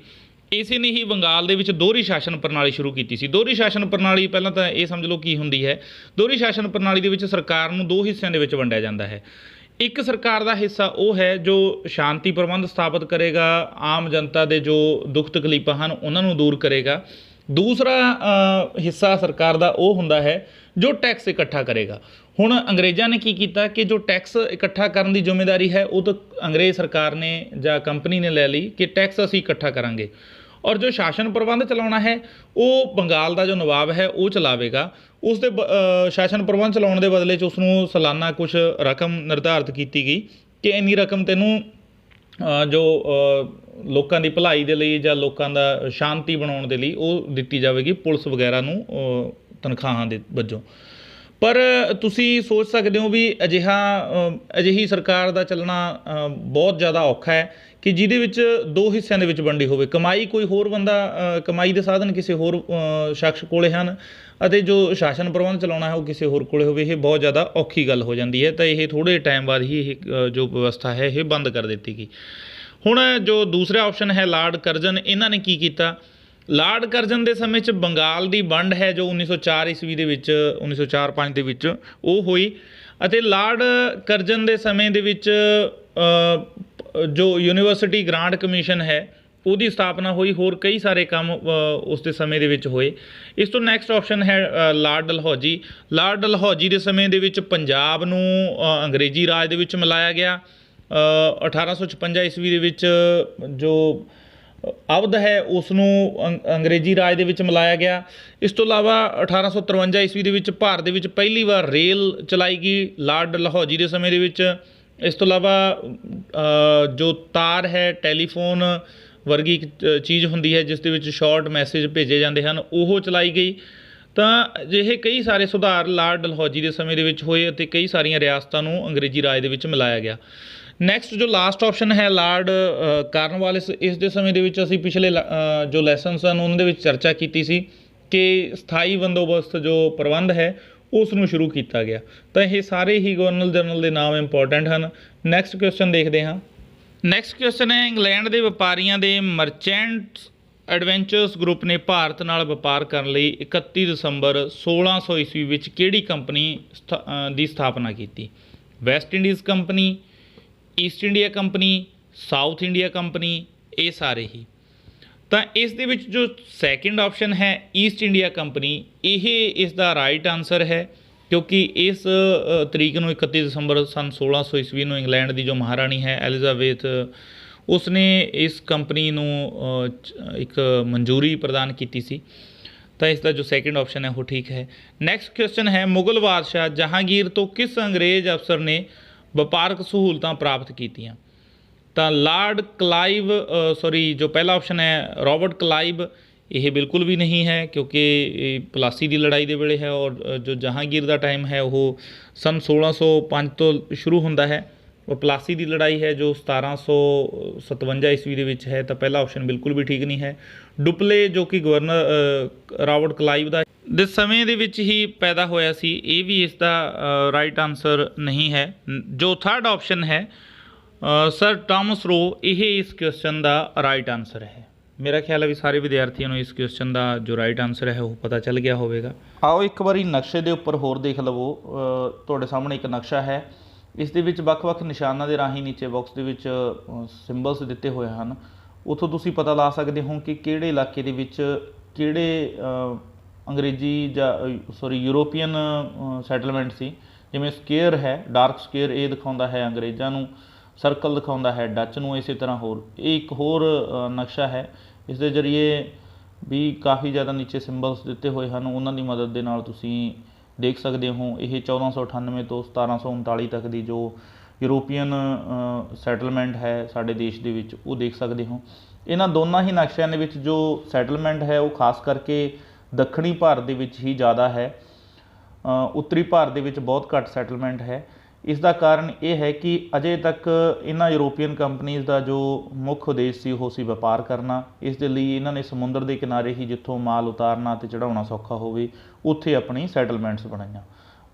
इसी ने ही बंगाल ਦੇ ਵਿੱਚ ਦੋਹਰੀ शासन प्रणाली शुरू की सी। ਦੋਹਰੀ शासन प्रणाली ਪਹਿਲਾਂ ਤਾਂ ਇਹ ਸਮਝ ਲਓ ਕੀ ਹੁੰਦੀ ਹੈ। ਦੋਹਰੀ शासन प्रणाली ਦੇ ਵਿੱਚ ਸਰਕਾਰ ਨੂੰ ਦੋ ਹਿੱਸਿਆਂ ਦੇ ਵਿੱਚ ਵੰਡਿਆ ਜਾਂਦਾ ਹੈ। ਇੱਕ ਸਰਕਾਰ ਦਾ ਹਿੱਸਾ ਉਹ ਹੈ ਜੋ ਸ਼ਾਂਤੀ ਪ੍ਰਬੰਧ ਸਥਾਪਿਤ ਕਰੇਗਾ, ਆਮ ਜਨਤਾ ਦੇ ਜੋ ਦੁੱਖ ਤਕਲੀਫਾਂ ਹਨ ਉਹਨਾਂ ਨੂੰ ਦੂਰ ਕਰੇਗਾ। दूसरा हिस्सा सरकार का वो हुंदा है जो टैक्स इकट्ठा करेगा। हुण अंग्रेज़ों ने की कीता कि जो टैक्स इकट्ठा करने की जिम्मेदारी है वो तो अंग्रेज़ सरकार ने या कंपनी ने ले ली कि टैक्स असी इकट्ठा करांगे, और जो शासन प्रबंध चलाउणा है वो बंगाल का जो नवाब है वो चलावेगा। उस दे शासन प्रबंध चलाउण दे बदले च उसनूं सालाना कुछ रकम निर्धारित की गई कि इन्नी रकम तैनूं जो लोगों की भलाई के लिए ਜਾਂ ਲੋਕਾਂ ਦਾ शांति बनाने के लिए ਉਹ ਦਿੱਤੀ ਜਾਵੇਗੀ पुलिस वगैरह ਨੂੰ तनख्वाहां ਦੇ ਵਜੋਂ। पर ਤੁਸੀਂ सोच सकते हो भी ਅਜਿਹੀ ਸਰਕਾਰ ਦਾ ਚੱਲਣਾ बहुत ज़्यादा औखा है कि ਜਿਹਦੇ ਵਿੱਚ ਦੋ ਹਿੱਸਿਆਂ ਦੇ ਵਿੱਚ ਵੰਡੀ ਹੋਵੇ। ਕਮਾਈ ਕੋਈ ਹੋਰ ਬੰਦਾ, ਕਮਾਈ ਦੇ ਸਾਧਨ ਕਿਸੇ ਹੋਰ ਸ਼ਖਸ ਕੋਲੇ ਹਨ ਅਤੇ ਜੋ ਸ਼ਾਸਨ ਪ੍ਰਬੰਧ ਚਲਾਉਣਾ ਹੈ ਉਹ ਕਿਸੇ ਹੋਰ ਕੋਲੇ ਹੋਵੇ। ਇਹ ਬਹੁਤ ਜ਼ਿਆਦਾ ਔਖੀ ਗੱਲ ਹੋ ਜਾਂਦੀ ਹੈ। ਤਾਂ ਇਹ ਥੋੜ੍ਹੇ ਟਾਈਮ ਬਾਅਦ ਹੀ ਇਹ ਜੋ ਵਿਵਸਥਾ ਹੈ ਇਹ ਬੰਦ ਕਰ ਦਿੱਤੀ ਗਈ। ਹੁਣ ਜੋ ਦੂਸਰਾ ਆਪਸ਼ਨ ਹੈ ਲਾਰਡ ਕਰਜ਼ਨ, ਇਹਨਾਂ ਨੇ ਕੀ ਕੀਤਾ? ਲਾਰਡ ਕਰਜ਼ਨ ਦੇ ਸਮੇਂ 'ਚ ਬੰਗਾਲ ਦੀ ਵੰਡ ਹੈ ਜੋ 1904 ਈਸਵੀ ਦੇ ਵਿੱਚ 1904-05 ਦੇ ਵਿੱਚ ਉਹ ਹੋਈ, ਅਤੇ ਲਾਰਡ ਕਰਜ਼ਨ ਦੇ ਸਮੇਂ ਦੇ ਵਿੱਚ जो यूनिवर्सिटी ग्रांट कमीशन है ਉਹਦੀ ਸਥਾਪਨਾ ਹੋਈ। ਹੋਰ ਕਈ ਸਾਰੇ ਕੰਮ ਉਸ ਦੇ ਸਮੇਂ ਦੇ ਵਿੱਚ ਹੋਏ। ਇਸ ਤੋਂ ਨੈਕਸਟ ਆਪਸ਼ਨ ਹੈ ਲਾਰਡ ਡਲਹੌਜੀ। ਲਾਰਡ ਡਲਹੌਜੀ ਦੇ ਸਮੇਂ ਦੇ ਵਿੱਚ ਪੰਜਾਬ ਨੂੰ ਅੰਗਰੇਜ਼ੀ ਰਾਜ ਦੇ ਵਿੱਚ ਮਿਲਾਇਆ ਗਿਆ। 1856 ਈਸਵੀ ਦੇ ਵਿੱਚ ਜੋ ਅਵਧ ਹੈ ਉਸ ਨੂੰ ਅੰਗਰੇਜ਼ੀ ਰਾਜ ਦੇ ਵਿੱਚ ਮਿਲਾਇਆ ਗਿਆ। ਇਸ ਤੋਂ ਇਲਾਵਾ 1853 ਈਸਵੀ ਦੇ ਵਿੱਚ ਭਾਰਤ ਦੇ ਵਿੱਚ ਪਹਿਲੀ ਵਾਰ ਰੇਲ ਚਲਾਈ ਗਈ ਲਾਰਡ ਡਲਹੌਜੀ ਦੇ ਸਮੇਂ ਦੇ ਵਿੱਚ। ਇਸ ਤੋਂ ਇਲਾਵਾ ਜੋ ਤਾਰ ਹੈ ਟੈਲੀਫੋਨ ਵਰਗੀ ਚੀਜ਼ ਹੁੰਦੀ ਹੈ ਜਿਸ ਦੇ ਵਿੱਚ ਸ਼ਾਰਟ ਮੈਸੇਜ ਭੇਜੇ ਜਾਂਦੇ ਹਨ, ਉਹ ਚਲਾਈ ਗਈ। ਤਾਂ ਅਜਿਹੇ ਕਈ ਸਾਰੇ ਸੁਧਾਰ ਲਾਰਡ ਡਲਹੌਜੀ ਦੇ ਸਮੇਂ ਦੇ ਵਿੱਚ ਹੋਏ ਅਤੇ ਕਈ ਸਾਰੀਆਂ ਰਿਆਸਤਾਂ ਨੂੰ ਅੰਗਰੇਜ਼ੀ ਰਾਜ ਦੇ ਵਿੱਚ ਮਿਲਾਇਆ ਗਿਆ। ਨੈਕਸਟ ਜੋ ਲਾਸਟ ਆਪਸ਼ਨ ਹੈ ਲਾਰਡ ਕਾਰਨਵਾਲਿਸ। ਇਸ ਦੇ ਸਮੇਂ ਦੇ ਵਿੱਚ ਅਸੀਂ ਪਿਛਲੇ ਜੋ ਲੈਸਨਸ ਹਨ ਉਹਨਾਂ ਦੇ ਵਿੱਚ ਚਰਚਾ ਕੀਤੀ ਸੀ ਕਿ ਸਥਾਈ ਬੰਦੋਬਸਤ ਜੋ ਪ੍ਰਬੰਧ ਹੈ ਉਸ ਨੂੰ ਸ਼ੁਰੂ ਕੀਤਾ ਗਿਆ। ਤਾਂ ਇਹ ਸਾਰੇ ਹੀ ਗਵਰਨਰ ਜਨਰਲ ਦੇ ਨਾਮ ਇੰਪੋਰਟੈਂਟ ਹਨ। ਨੈਕਸਟ ਕੁਐਸਚਨ ਦੇਖਦੇ ਹਾਂ। ਨੈਕਸਟ ਕੁਐਸਚਨ ਹੈ ਇੰਗਲੈਂਡ ਦੇ ਵਪਾਰੀਆਂ ਦੇ ਮਰਚੈਂਟਸ ਐਡਵੈਂਚਰਸ ਗਰੁੱਪ ਨੇ ਭਾਰਤ ਨਾਲ ਵਪਾਰ ਕਰਨ ਲਈ 31 ਦਸੰਬਰ 1600 ਈਸਵੀ ਵਿੱਚ ਕਿਹੜੀ ਕੰਪਨੀ ਦੀ ਸਥਾਪਨਾ ਕੀਤੀ? West Indies company, East India company, south India company, ਇਹ ਸਾਰੇ ਹੀ। ਤਾਂ ਇਸ ਦੇ ਵਿੱਚ ਜੋ ਸੈਕਿੰਡ ਆਪਸ਼ਨ ਹੈ ਈਸਟ ਇੰਡੀਆ ਕੰਪਨੀ, ਇਹ ਇਸ ਦਾ ਰਾਈਟ ਆਨਸਰ ਹੈ, ਕਿਉਂਕਿ ਇਸ ਤਰੀਕ ਨੂੰ 31 ਦਸੰਬਰ ਸਨ 1600 ਈਸਵੀ ਨੂੰ ਇੰਗਲੈਂਡ ਦੀ ਜੋ ਮਹਾਰਾਣੀ ਹੈ ਐਲਿਜ਼ਾਬੇਥ, ਉਸਨੇ ਇਸ ਕੰਪਨੀ ਨੂੰ ਇੱਕ ਮਨਜ਼ੂਰੀ ਪ੍ਰਦਾਨ ਕੀਤੀ ਸੀ। ਤਾਂ ਇਸ ਦਾ ਜੋ ਸੈਕਿੰਡ ਆਪਸ਼ਨ ਹੈ ਉਹ ਠੀਕ ਹੈ। ਨੈਕਸਟ ਕੁਐਸਚਨ ਹੈ, ਮੁਗਲ ਬਾਦਸ਼ਾਹ ਜਹਾਂਗੀਰ ਤੋਂ ਕਿਸ ਅੰਗਰੇਜ਼ ਅਫਸਰ ਨੇ ਵਪਾਰਕ ਸਹੂਲਤਾਂ ਪ੍ਰਾਪਤ ਕੀਤੀਆਂ? ਤਾਂ ਲਾਰਡ ਕਲਾਈਵ, ਜੋ ਪਹਿਲਾ ਆਪਸ਼ਨ ਹੈ ਰੋਬਰਟ ਕਲਾਈਵ, ਇਹ ਬਿਲਕੁਲ ਵੀ ਨਹੀਂ ਹੈ, ਕਿਉਂਕਿ ਇਹ ਪਲਾਸੀ ਦੀ ਲੜਾਈ ਦੇ ਵੇਲੇ ਹੈ ਔਰ ਜੋ ਜਹਾਂਗੀਰ ਦਾ ਟਾਈਮ ਹੈ ਉਹ ਸਨ 1605 ਤੋਂ ਸ਼ੁਰੂ ਹੁੰਦਾ ਹੈ। ਉਹ ਪਲਾਸੀ ਦੀ ਲੜਾਈ ਹੈ ਜੋ 1757 ਈਸਵੀ ਦੇ ਵਿੱਚ ਹੈ। ਤਾਂ ਪਹਿਲਾ ਆਪਸ਼ਨ ਬਿਲਕੁਲ ਵੀ ਠੀਕ ਨਹੀਂ ਹੈ। ਡੁਪਲੇ ਜੋ ਕਿ ਗਵਰਨਰ ਰਾਬਰਟ ਕਲਾਈਵ ਦੇ ਸਮੇਂ ਦੇ ਵਿੱਚ ਹੀ ਪੈਦਾ ਹੋਇਆ ਸੀ, ਇਹ ਵੀ ਇਸ ਦਾ ਰਾਈਟ ਆਨਸਰ ਨਹੀਂ ਹੈ। ਜੋ ਥਰਡ ਆਪਸ਼ਨ ਹੈ ਸਰ ਟਾਮਸ रो, ਇਹ ਇਸ ਕੁਐਸਚਨ ਦਾ ਰਾਈਟ ਆਨਸਰ ਹੈ। ਮੇਰਾ ਖਿਆਲ ਹੈ ਵੀ ਸਾਰੇ ਵਿਦਿਆਰਥੀਆਂ ਨੂੰ ਇਸ ਕੁਐਸਚਨ ਦਾ ਜੋ ਰਾਈਟ ਆਨਸਰ ਹੈ ਉਹ ਪਤਾ ਚੱਲ ਗਿਆ ਹੋਵੇਗਾ। ਆਓ ਇੱਕ ਵਾਰੀ ਨਕਸ਼ੇ ਦੇ ਉੱਪਰ ਹੋਰ ਦੇਖ ਲਵੋ। ਤੁਹਾਡੇ ਸਾਹਮਣੇ ਇੱਕ ਨਕਸ਼ਾ ਹੈ, ਇਸ ਦੇ ਵਿੱਚ ਵੱਖ-ਵੱਖ ਨਿਸ਼ਾਨਾਂ ਦੇ ਰਾਹੀਂ ਨੀਚੇ ਬਾਕਸ ਦੇ ਵਿੱਚ ਸਿੰਬਲਸ ਦਿੱਤੇ ਹੋਏ ਹਨ। ਉੱਥੋਂ ਤੁਸੀਂ ਪਤਾ ਲਾ ਸਕਦੇ ਹੋ ਕਿ ਕਿਹੜੇ ਇਲਾਕੇ ਦੇ ਵਿੱਚ ਕਿਹੜੇ ਅੰਗਰੇਜ਼ੀ ਯੂਰੋਪੀਅਨ ਸੈਟਲਮੈਂਟ ਸੀ। ਜਿਵੇਂ ਸਕੇਅਰ ਹੈ, ਡਾਰਕ ਸਕੇਅਰ, ਇਹ ਦਿਖਾਉਂਦਾ ਹੈ ਅੰਗਰੇਜ਼ਾਂ ਨੂੰ, ਸਰਕਲ ਦਿਖਾਉਂਦਾ ਹੈ ਡੱਚ ਨੂੰ। ਇਸੇ ਤਰ੍ਹਾਂ ਹੋਰ ਇਹ ਇੱਕ ਹੋਰ ਨਕਸ਼ਾ ਹੈ, ਇਸ ਦੇ ਜ਼ਰੀਏ ਵੀ ਕਾਫੀ ਜ਼ਿਆਦਾ ਨੀਚੇ ਸਿੰਬਲਸ ਦਿੱਤੇ ਹੋਏ ਹਨ, ਉਹਨਾਂ ਦੀ ਮਦਦ ਦੇ ਨਾਲ ਤੁਸੀਂ ਦੇਖ ਸਕਦੇ ਹੋ। ਇਹ 1498 ਤੋਂ 1739 ਤੱਕ ਦੀ ਜੋ ਯੂਰੋਪੀਅਨ ਸੈਟਲਮੈਂਟ ਹੈ ਸਾਡੇ ਦੇਸ਼ ਦੇ ਵਿੱਚ, ਉਹ ਦੇਖ ਸਕਦੇ ਹੋ। ਇਹਨਾਂ ਦੋਨਾਂ ਹੀ ਨਕਸ਼ਿਆਂ ਦੇ ਵਿੱਚ ਜੋ ਸੈਟਲਮੈਂਟ ਹੈ ਉਹ ਖਾਸ ਕਰਕੇ ਦੱਖਣੀ ਭਾਰਤ ਦੇ ਵਿੱਚ ਹੀ ਜ਼ਿਆਦਾ ਹੈ, ਉੱਤਰੀ ਭਾਰਤ ਦੇ ਵਿੱਚ ਬਹੁਤ ਘੱਟ ਸੈਟਲਮੈਂਟ ਹੈ। ਇਸ ਦਾ ਕਾਰਨ ਇਹ ਹੈ ਕਿ ਅਜੇ ਤੱਕ ਇਹਨਾਂ ਯੂਰੋਪੀਅਨ ਕੰਪਨੀਜ਼ ਦਾ ਜੋ ਮੁੱਖ ਉਦੇਸ਼ ਸੀ ਉਹ ਸੀ ਵਪਾਰ ਕਰਨਾ। ਇਸ ਦੇ ਲਈ ਇਹਨਾਂ ਨੇ ਸਮੁੰਦਰ ਦੇ ਕਿਨਾਰੇ ਹੀ ਜਿੱਥੋਂ ਮਾਲ ਉਤਾਰਨਾ ਅਤੇ ਚੜ੍ਹਾਉਣਾ ਸੌਖਾ ਹੋਵੇ ਉੱਥੇ ਆਪਣੀ ਸੈਟਲਮੈਂਟਸ ਬਣਾਈਆਂ।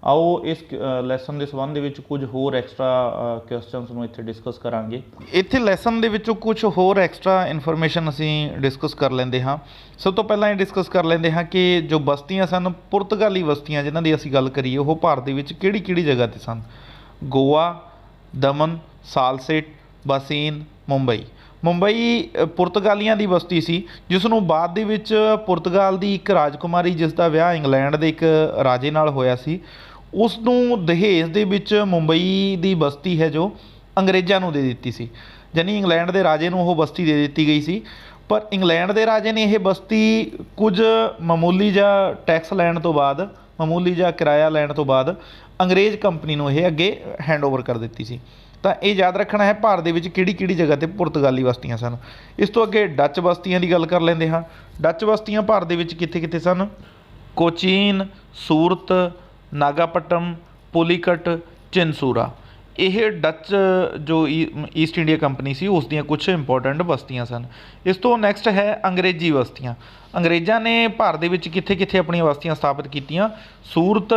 ਆਓ ਇਸ ਲੈਸਨ ਦੇ ਸੰਬੰਧ ਦੇ ਵਿੱਚ ਕੁਝ ਹੋਰ ਐਕਸਟਰਾ ਕੁਐਸਚਨਸ ਨੂੰ ਇੱਥੇ ਡਿਸਕਸ ਕਰਾਂਗੇ। ਇੱਥੇ ਲੈਸਨ ਦੇ ਵਿੱਚੋਂ ਕੁਝ ਹੋਰ ਐਕਸਟਰਾ ਇਨਫੋਰਮੇਸ਼ਨ ਅਸੀਂ ਡਿਸਕਸ ਕਰ ਲੈਂਦੇ ਹਾਂ। ਸਭ ਤੋਂ ਪਹਿਲਾਂ ਇਹ ਡਿਸਕਸ ਕਰ ਲੈਂਦੇ ਹਾਂ ਕਿ ਜੋ ਬਸਤੀਆਂ ਸਨ, ਪੁਰਤਗਾਲੀ ਬਸਤੀਆਂ ਜਿਨ੍ਹਾਂ ਦੀ ਅਸੀਂ ਗੱਲ ਕਰੀਏ, ਉਹ ਭਾਰਤ ਦੇ ਵਿੱਚ ਕਿਹੜੀ ਕਿਹੜੀ ਜਗ੍ਹਾ 'ਤੇ ਸਨ? ਗੋਆ, ਦਮਨ, ਸਾਲਸੇਟ, ਬਾਸੀਨ, ਮੁੰਬਈ। ਮੁੰਬਈ ਪੁਰਤਗਾਲੀਆਂ ਦੀ ਬਸਤੀ ਸੀ, ਜਿਸ ਨੂੰ ਬਾਅਦ ਦੇ ਵਿੱਚ ਪੁਰਤਗਾਲ ਦੀ ਇੱਕ ਰਾਜਕੁਮਾਰੀ, ਜਿਸ ਦਾ ਵਿਆਹ ਇੰਗਲੈਂਡ ਦੇ ਇੱਕ ਰਾਜੇ ਨਾਲ ਹੋਇਆ ਸੀ, ਉਸ ਨੂੰ ਦਹੇਜ ਦੇ ਵਿੱਚ ਮੁੰਬਈ ਦੀ ਬਸਤੀ ਹੈ ਜੋ ਅੰਗਰੇਜ਼ਾਂ ਨੂੰ ਦੇ ਦਿੱਤੀ ਸੀ। ਯਾਨੀ ਇੰਗਲੈਂਡ ਦੇ ਰਾਜੇ ਨੂੰ ਉਹ ਬਸਤੀ ਦੇ ਦਿੱਤੀ ਗਈ ਸੀ, ਪਰ ਇੰਗਲੈਂਡ ਦੇ ਰਾਜੇ ਨੇ ਇਹ ਬਸਤੀ ਕੁਝ ਮਾਮੂਲੀ ਜਿਹਾ ਟੈਕਸ ਲੈਣ ਤੋਂ ਬਾਅਦ, ਮਾਮੂਲੀ ਜਿਹਾ ਕਿਰਾਇਆ ਲੈਣ ਤੋਂ ਬਾਅਦ ਅੰਗਰੇਜ਼ ਕੰਪਨੀ ਨੂੰ ਇਹ ਅੱਗੇ ਹੈਂਡਓਵਰ ਕਰ ਦਿੱਤੀ ਸੀ। ਤਾਂ ਇਹ ਯਾਦ ਰੱਖਣਾ ਹੈ ਭਾਰਤ ਦੇ ਵਿੱਚ ਕਿਹੜੀ ਕਿਹੜੀ ਜਗ੍ਹਾ 'ਤੇ ਪੁਰਤਗਾਲੀ ਬਸਤੀਆਂ ਸਨ। ਇਸ ਤੋਂ ਅੱਗੇ ਡੱਚ ਬਸਤੀਆਂ ਦੀ ਗੱਲ ਕਰ ਲੈਂਦੇ ਹਾਂ। ਡੱਚ ਬਸਤੀਆਂ ਭਾਰਤ ਦੇ ਵਿੱਚ ਕਿੱਥੇ ਕਿੱਥੇ ਸਨ? ਕੋਚੀਨ, ਸੂਰਤ, ਨਾਗਾਪਟਮ, ਪੁਲੀਕਟ, ਚਿਨਸੂਰਾ। ਇਹ ਡੱਚ ਜੋ ਈਸਟ ਇੰਡੀਆ ਕੰਪਨੀ ਸੀ ਉਸ ਦੀਆਂ ਕੁਝ ਇੰਪੋਰਟੈਂਟ ਬਸਤੀਆਂ ਸਨ। ਇਸ ਤੋਂ ਨੈਕਸਟ ਹੈ ਅੰਗਰੇਜ਼ੀ ਬਸਤੀਆਂ। ਅੰਗਰੇਜ਼ਾਂ ਨੇ ਭਾਰਤ ਦੇ ਵਿੱਚ ਕਿੱਥੇ ਕਿੱਥੇ ਆਪਣੀਆਂ ਬਸਤੀਆਂ ਸਥਾਪਿਤ ਕੀਤੀਆਂ? ਸੂਰਤ,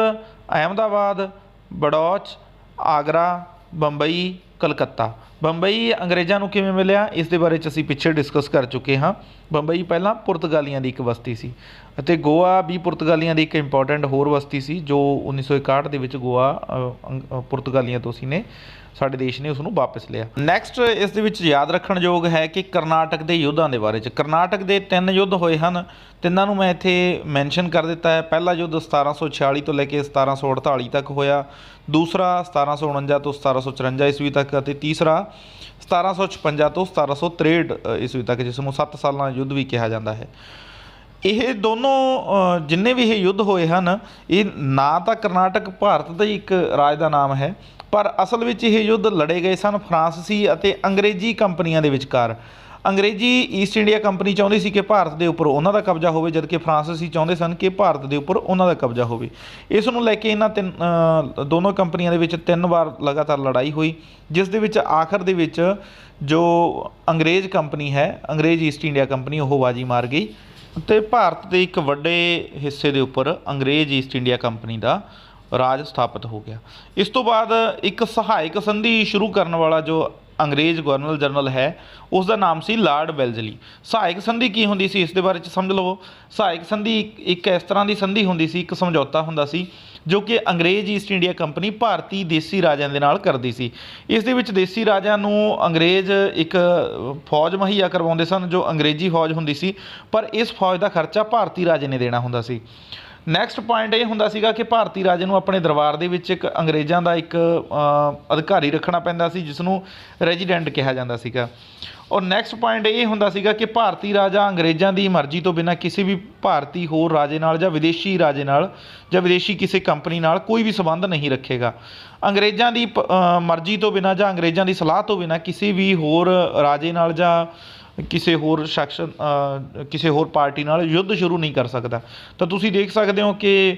ਅਹਿਮਦਾਬਾਦ, ਬੜੌਚ, ਆਗਰਾ, ਬੰਬਈ, ਕਲਕੱਤਾ। ਬੰਬਈ ਅੰਗਰੇਜ਼ਾਂ ਨੂੰ ਕਿਵੇਂ ਮਿਲਿਆ, ਇਸ ਦੇ ਬਾਰੇ 'ਚ ਅਸੀਂ ਪਿੱਛੇ ਡਿਸਕਸ ਕਰ ਚੁੱਕੇ ਹਾਂ। ਬੰਬਈ ਪਹਿਲਾਂ ਪੁਰਤਗਾਲੀਆਂ ਦੀ ਇੱਕ ਬਸਤੀ ਸੀ, ਅਤੇ ਗੋਆ ਵੀ ਪੁਰਤਗਾਲੀਆਂ ਦੀ ਇੱਕ ਇੰਪੋਰਟੈਂਟ ਹੋਰ ਬਸਤੀ ਸੀ, ਜੋ 1961 ਦੇ ਵਿੱਚ ਗੋਆ ਪੁਰਤਗਾਲੀਆਂ ਤੋਂ ਸਾਡੇ ਦੇਸ਼ ਨੇ ਉਸ ਨੂੰ ਵਾਪਸ ਲਿਆ। ਨੈਕਸਟ ਇਸ ਦੇ ਵਿੱਚ ਯਾਦ ਰੱਖਣ ਯੋਗ ਹੈ ਕਿ ਕਰਨਾਟਕ ਦੇ ਯੁੱਧਾਂ ਦੇ ਬਾਰੇ 'ਚ। ਕਰਨਾਟਕ ਦੇ 3 ਯੁੱਧ ਹੋਏ ਹਨ, ਤਿੰਨਾਂ ਨੂੰ ਮੈਂ ਇੱਥੇ ਮੈਂਸ਼ਨ ਕਰ ਦਿੱਤਾ ਹੈ। ਪਹਿਲਾ ਯੁੱਧ 1746 ਤੋਂ ਲੈ ਕੇ 1748 ਤੱਕ ਹੋਇਆ, ਦੂਸਰਾ 1749 ਤੋਂ 1754 ਈਸਵੀ ਤੱਕ, ਅਤੇ ਤੀਸਰਾ 1756 ਤੋਂ 1763 ਈਸਵੀ ਤੱਕ, ਜਿਸ ਨੂੰ 7 ਸਾਲਾਂ ਯੁੱਧ ਵੀ ਕਿਹਾ ਜਾਂਦਾ ਹੈ। ਇਹ ਦੋਨੋਂ ਜਿੰਨੇ ਵੀ ਇਹ ਯੁੱਧ ਹੋਏ ਹਨ, ਇਹ ਨਾ ਤਾਂ ਕਰਨਾਟਕ ਭਾਰਤ ਦਾ ਹੀ ਇੱਕ ਰਾਜ ਦਾ ਨਾਮ ਹੈ, ਪਰ ਅਸਲ ਵਿੱਚ ਇਹ ਯੁੱਧ ਲੜੇ ਗਏ ਸਨ ਫਰਾਂਸੀਸੀ ਅਤੇ ਅੰਗਰੇਜ਼ੀ ਕੰਪਨੀਆਂ ਦੇ ਵਿਚਕਾਰ। ਅੰਗਰੇਜ਼ੀ ਈਸਟ ਇੰਡੀਆ ਕੰਪਨੀ ਚਾਹੁੰਦੀ ਸੀ ਕਿ ਭਾਰਤ ਦੇ ਉੱਪਰ ਉਹਨਾਂ ਦਾ ਕਬਜ਼ਾ ਹੋਵੇ, ਜਦਕਿ ਫਰਾਂਸੀਸੀ ਚਾਹੁੰਦੇ ਸਨ ਕਿ ਭਾਰਤ ਦੇ ਉੱਪਰ ਉਹਨਾਂ ਦਾ ਕਬਜ਼ਾ ਹੋਵੇ। ਇਸ ਨੂੰ ਲੈ ਕੇ ਇਹਨਾਂ ਦੋਨੋਂ ਕੰਪਨੀਆਂ ਦੇ ਵਿੱਚ 3 ਵਾਰ ਲਗਾਤਾਰ ਲੜਾਈ ਹੋਈ, ਜਿਸ ਦੇ ਵਿੱਚ ਆਖਰ ਦੇ ਵਿੱਚ ਜੋ ਅੰਗਰੇਜ਼ ਕੰਪਨੀ ਹੈ, ਅੰਗਰੇਜ਼ ਈਸਟ ਇੰਡੀਆ ਕੰਪਨੀ, ਉਹ ਬਾਜੀ ਮਾਰ ਗਈ ਅਤੇ ਭਾਰਤ ਦੇ ਇੱਕ ਵੱਡੇ ਹਿੱਸੇ ਦੇ ਉੱਪਰ ਅੰਗਰੇਜ਼ ਈਸਟ ਇੰਡੀਆ ਕੰਪਨੀ ਦਾ ਰਾਜ ਸਥਾਪਿਤ ਹੋ ਗਿਆ। ਇਸ ਤੋਂ ਬਾਅਦ ਇੱਕ ਸਹਾਇਕ ਸੰਧੀ ਸ਼ੁਰੂ ਕਰਨ ਵਾਲਾ ਜੋ ਅੰਗਰੇਜ਼ ਗਵਰਨਰ ਜਨਰਲ ਹੈ, ਉਸ ਦਾ ਨਾਮ ਸੀ ਲਾਰਡ ਵੈਲਜ਼ਲੀ। ਸਹਾਇਕ ਸੰਧੀ ਕੀ ਹੁੰਦੀ ਸੀ, ਇਸ ਦੇ ਬਾਰੇ 'ਚ ਸਮਝ ਲਵੋ। ਸਹਾਇਕ ਸੰਧੀ ਇੱਕ ਇਸ ਤਰ੍ਹਾਂ ਦੀ ਸੰਧੀ ਹੁੰਦੀ ਸੀ, ਇੱਕ ਸਮਝੌਤਾ ਹੁੰਦਾ ਸੀ ਜੋ ਕਿ ਅੰਗਰੇਜ਼ ਈਸਟ ਇੰਡੀਆ ਕੰਪਨੀ ਭਾਰਤੀ ਦੇਸੀ ਰਾਜਿਆਂ ਦੇ ਨਾਲ ਕਰਦੀ ਸੀ। ਇਸ ਦੇ ਵਿੱਚ ਦੇਸੀ ਰਾਜਿਆਂ ਨੂੰ ਅੰਗਰੇਜ਼ ਇੱਕ ਫੌਜ ਮੁਹੱਈਆ ਕਰਵਾਉਂਦੇ ਸਨ ਜੋ ਅੰਗਰੇਜ਼ੀ ਫੌਜ ਹੁੰਦੀ ਸੀ, ਪਰ ਇਸ ਫੌਜ ਦਾ ਖਰਚਾ ਭਾਰਤੀ ਰਾਜੇ ਨੇ ਦੇਣਾ ਹੁੰਦਾ ਸੀ। ਨੈਕਸਟ ਪੁਆਇੰਟ ਇਹ ਹੁੰਦਾ ਸੀਗਾ ਕਿ ਭਾਰਤੀ ਰਾਜੇ ਨੂੰ ਆਪਣੇ ਦਰਬਾਰ ਦੇ ਵਿੱਚ ਇੱਕ ਅੰਗਰੇਜ਼ਾਂ ਦਾ ਇੱਕ ਅਧਿਕਾਰੀ ਰੱਖਣਾ ਪੈਂਦਾ ਸੀ ਜਿਸ ਨੂੰ ਰੈਜੀਡੈਂਟ ਕਿਹਾ ਜਾਂਦਾ ਸੀਗਾ। ਔਰ ਨੈਕਸਟ ਪੁਆਇੰਟ ਇਹ ਹੁੰਦਾ ਸੀਗਾ ਕਿ ਭਾਰਤੀ ਰਾਜਾ ਅੰਗਰੇਜ਼ਾਂ ਦੀ ਮਰਜ਼ੀ ਤੋਂ ਬਿਨਾਂ ਕਿਸੇ ਵੀ ਭਾਰਤੀ ਹੋਰ ਰਾਜੇ ਨਾਲ ਜਾਂ ਵਿਦੇਸ਼ੀ ਰਾਜੇ ਨਾਲ ਜਾਂ ਵਿਦੇਸ਼ੀ ਕਿਸੇ ਕੰਪਨੀ ਨਾਲ ਕੋਈ ਵੀ ਸੰਬੰਧ ਨਹੀਂ ਰੱਖੇਗਾ। ਅੰਗਰੇਜ਼ਾਂ ਦੀ ਮਰਜ਼ੀ ਤੋਂ ਬਿਨਾਂ ਜਾਂ ਅੰਗਰੇਜ਼ਾਂ ਦੀ ਸਲਾਹ ਤੋਂ ਬਿਨਾਂ ਕਿਸੇ ਵੀ ਹੋਰ ਰਾਜੇ ਨਾਲ ਜਾਂ ਕਿਸੇ ਹੋਰ ਸ਼ਖਸ ਕਿਸੇ ਹੋਰ ਪਾਰਟੀ ਨਾਲ ਯੁੱਧ ਸ਼ੁਰੂ ਨਹੀਂ ਕਰ ਸਕਦਾ। ਤਾਂ ਤੁਸੀਂ ਦੇਖ ਸਕਦੇ ਹੋ ਕਿ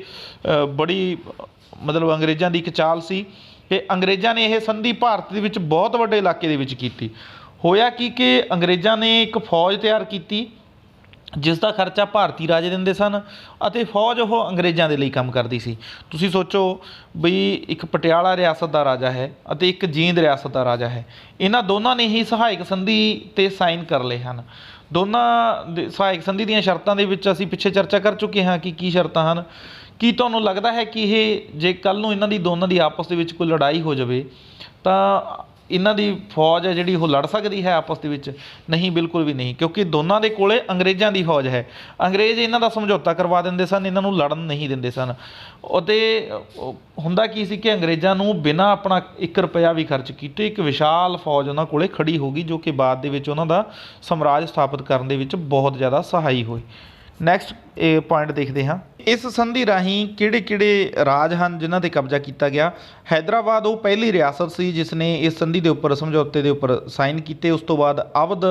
ਬੜੀ ਮਤਲਬ ਅੰਗਰੇਜ਼ਾਂ ਦੀ ਇੱਕ ਚਾਲ ਸੀ ਕਿ ਅੰਗਰੇਜ਼ਾਂ ਨੇ ਇਹ ਸੰਧੀ ਭਾਰਤ ਦੇ ਵਿੱਚ ਬਹੁਤ ਵੱਡੇ ਇਲਾਕੇ ਦੇ ਵਿੱਚ ਕੀਤੀ। ਹੋਇਆ ਕਿ ਅੰਗਰੇਜ਼ਾਂ ਨੇ ਇੱਕ ਫੌਜ ਤਿਆਰ ਕੀਤੀ ਜਿਸ ਦਾ ਖਰਚਾ ਭਾਰਤੀ ਰਾਜੇ ਦਿੰਦੇ ਸਨ ਅਤੇ ਫੌਜ ਉਹ ਅੰਗਰੇਜ਼ਾਂ ਦੇ ਲਈ ਕੰਮ ਕਰਦੀ ਸੀ। ਤੁਸੀਂ ਸੋਚੋ ਬਈ ਇੱਕ ਪਟਿਆਲਾ ਰਿਆਸਤ ਦਾ ਰਾਜਾ ਹੈ ਅਤੇ ਇੱਕ ਜੀਂਦ ਰਿਆਸਤ ਦਾ ਰਾਜਾ ਹੈ, ਇਹਨਾਂ ਦੋਨਾਂ ਨੇ ਹੀ ਸਹਾਇਕ ਸੰਧੀ 'ਤੇ ਸਾਈਨ ਕਰ ਲਏ ਹਨ। ਦੋਨਾਂ ਦੇ ਸਹਾਇਕ ਸੰਧੀ ਦੀਆਂ ਸ਼ਰਤਾਂ ਦੇ ਵਿੱਚ ਅਸੀਂ ਪਿੱਛੇ ਚਰਚਾ ਕਰ ਚੁੱਕੇ ਹਾਂ ਕਿ ਕੀ ਸ਼ਰਤਾਂ ਹਨ। ਕੀ ਤੁਹਾਨੂੰ ਲੱਗਦਾ ਹੈ ਕਿ ਇਹ ਜੇ ਕੱਲ੍ਹ ਨੂੰ ਇਹਨਾਂ ਦੀ ਦੋਨਾਂ ਦੀ ਆਪਸ ਦੇ ਵਿੱਚ ਕੋਈ ਲੜਾਈ ਹੋ ਜਾਵੇ ਤਾਂ ਇਹਨਾਂ ਦੀ ਫੌਜ ਹੈ ਜਿਹੜੀ ਉਹ ਲੜ ਸਕਦੀ ਹੈ ਆਪਸ ਦੇ ਵਿੱਚ? ਨਹੀਂ, ਬਿਲਕੁਲ ਵੀ ਨਹੀਂ, ਕਿਉਂਕਿ ਦੋਨਾਂ ਦੇ ਕੋਲੇ ਅੰਗਰੇਜ਼ਾਂ ਦੀ ਫੌਜ ਹੈ। ਅੰਗਰੇਜ਼ ਇਹਨਾਂ ਦਾ ਸਮਝੌਤਾ ਕਰਵਾ ਦਿੰਦੇ ਸਨ, ਇਹਨਾਂ ਨੂੰ ਲੜਨ ਨਹੀਂ ਦਿੰਦੇ ਸਨ। ਅਤੇ ਹੁੰਦਾ ਕੀ ਸੀ ਕਿ ਅੰਗਰੇਜ਼ਾਂ ਨੂੰ ਬਿਨਾਂ ਆਪਣਾ 1 ਰੁਪਇਆ ਵੀ ਖਰਚ ਕੀਤੇ ਇੱਕ ਵਿਸ਼ਾਲ ਫੌਜ ਉਹਨਾਂ ਕੋਲੇ ਖੜੀ ਹੋ ਗਈ ਜੋ ਕਿ ਬਾਅਦ ਦੇ ਵਿੱਚ ਉਹਨਾਂ ਦਾ ਸਾਮਰਾਜ ਸਥਾਪਿਤ ਕਰਨ ਦੇ ਵਿੱਚ ਬਹੁਤ ਜ਼ਿਆਦਾ ਸਹਾਈ ਹੋਈ। ਨੈਕਸਟ ਇਹ ਪੁਆਇੰਟ ਦੇਖਦੇ ਹਾਂ, ਇਸ ਸੰਧੀ ਰਾਹੀਂ ਕਿਹੜੇ ਰਾਜ ਹਨ ਜਿਨ੍ਹਾਂ 'ਤੇ ਕਬਜ਼ਾ ਕੀਤਾ ਗਿਆ। ਹੈਦਰਾਬਾਦ ਉਹ ਪਹਿਲੀ ਰਿਆਸਤ ਸੀ ਜਿਸ ਨੇ ਇਸ ਸੰਧੀ ਦੇ ਉੱਪਰ ਸਮਝੌਤੇ ਦੇ ਉੱਪਰ ਸਾਈਨ ਕੀਤੇ। ਉਸ ਤੋਂ ਬਾਅਦ ਅਵਧ,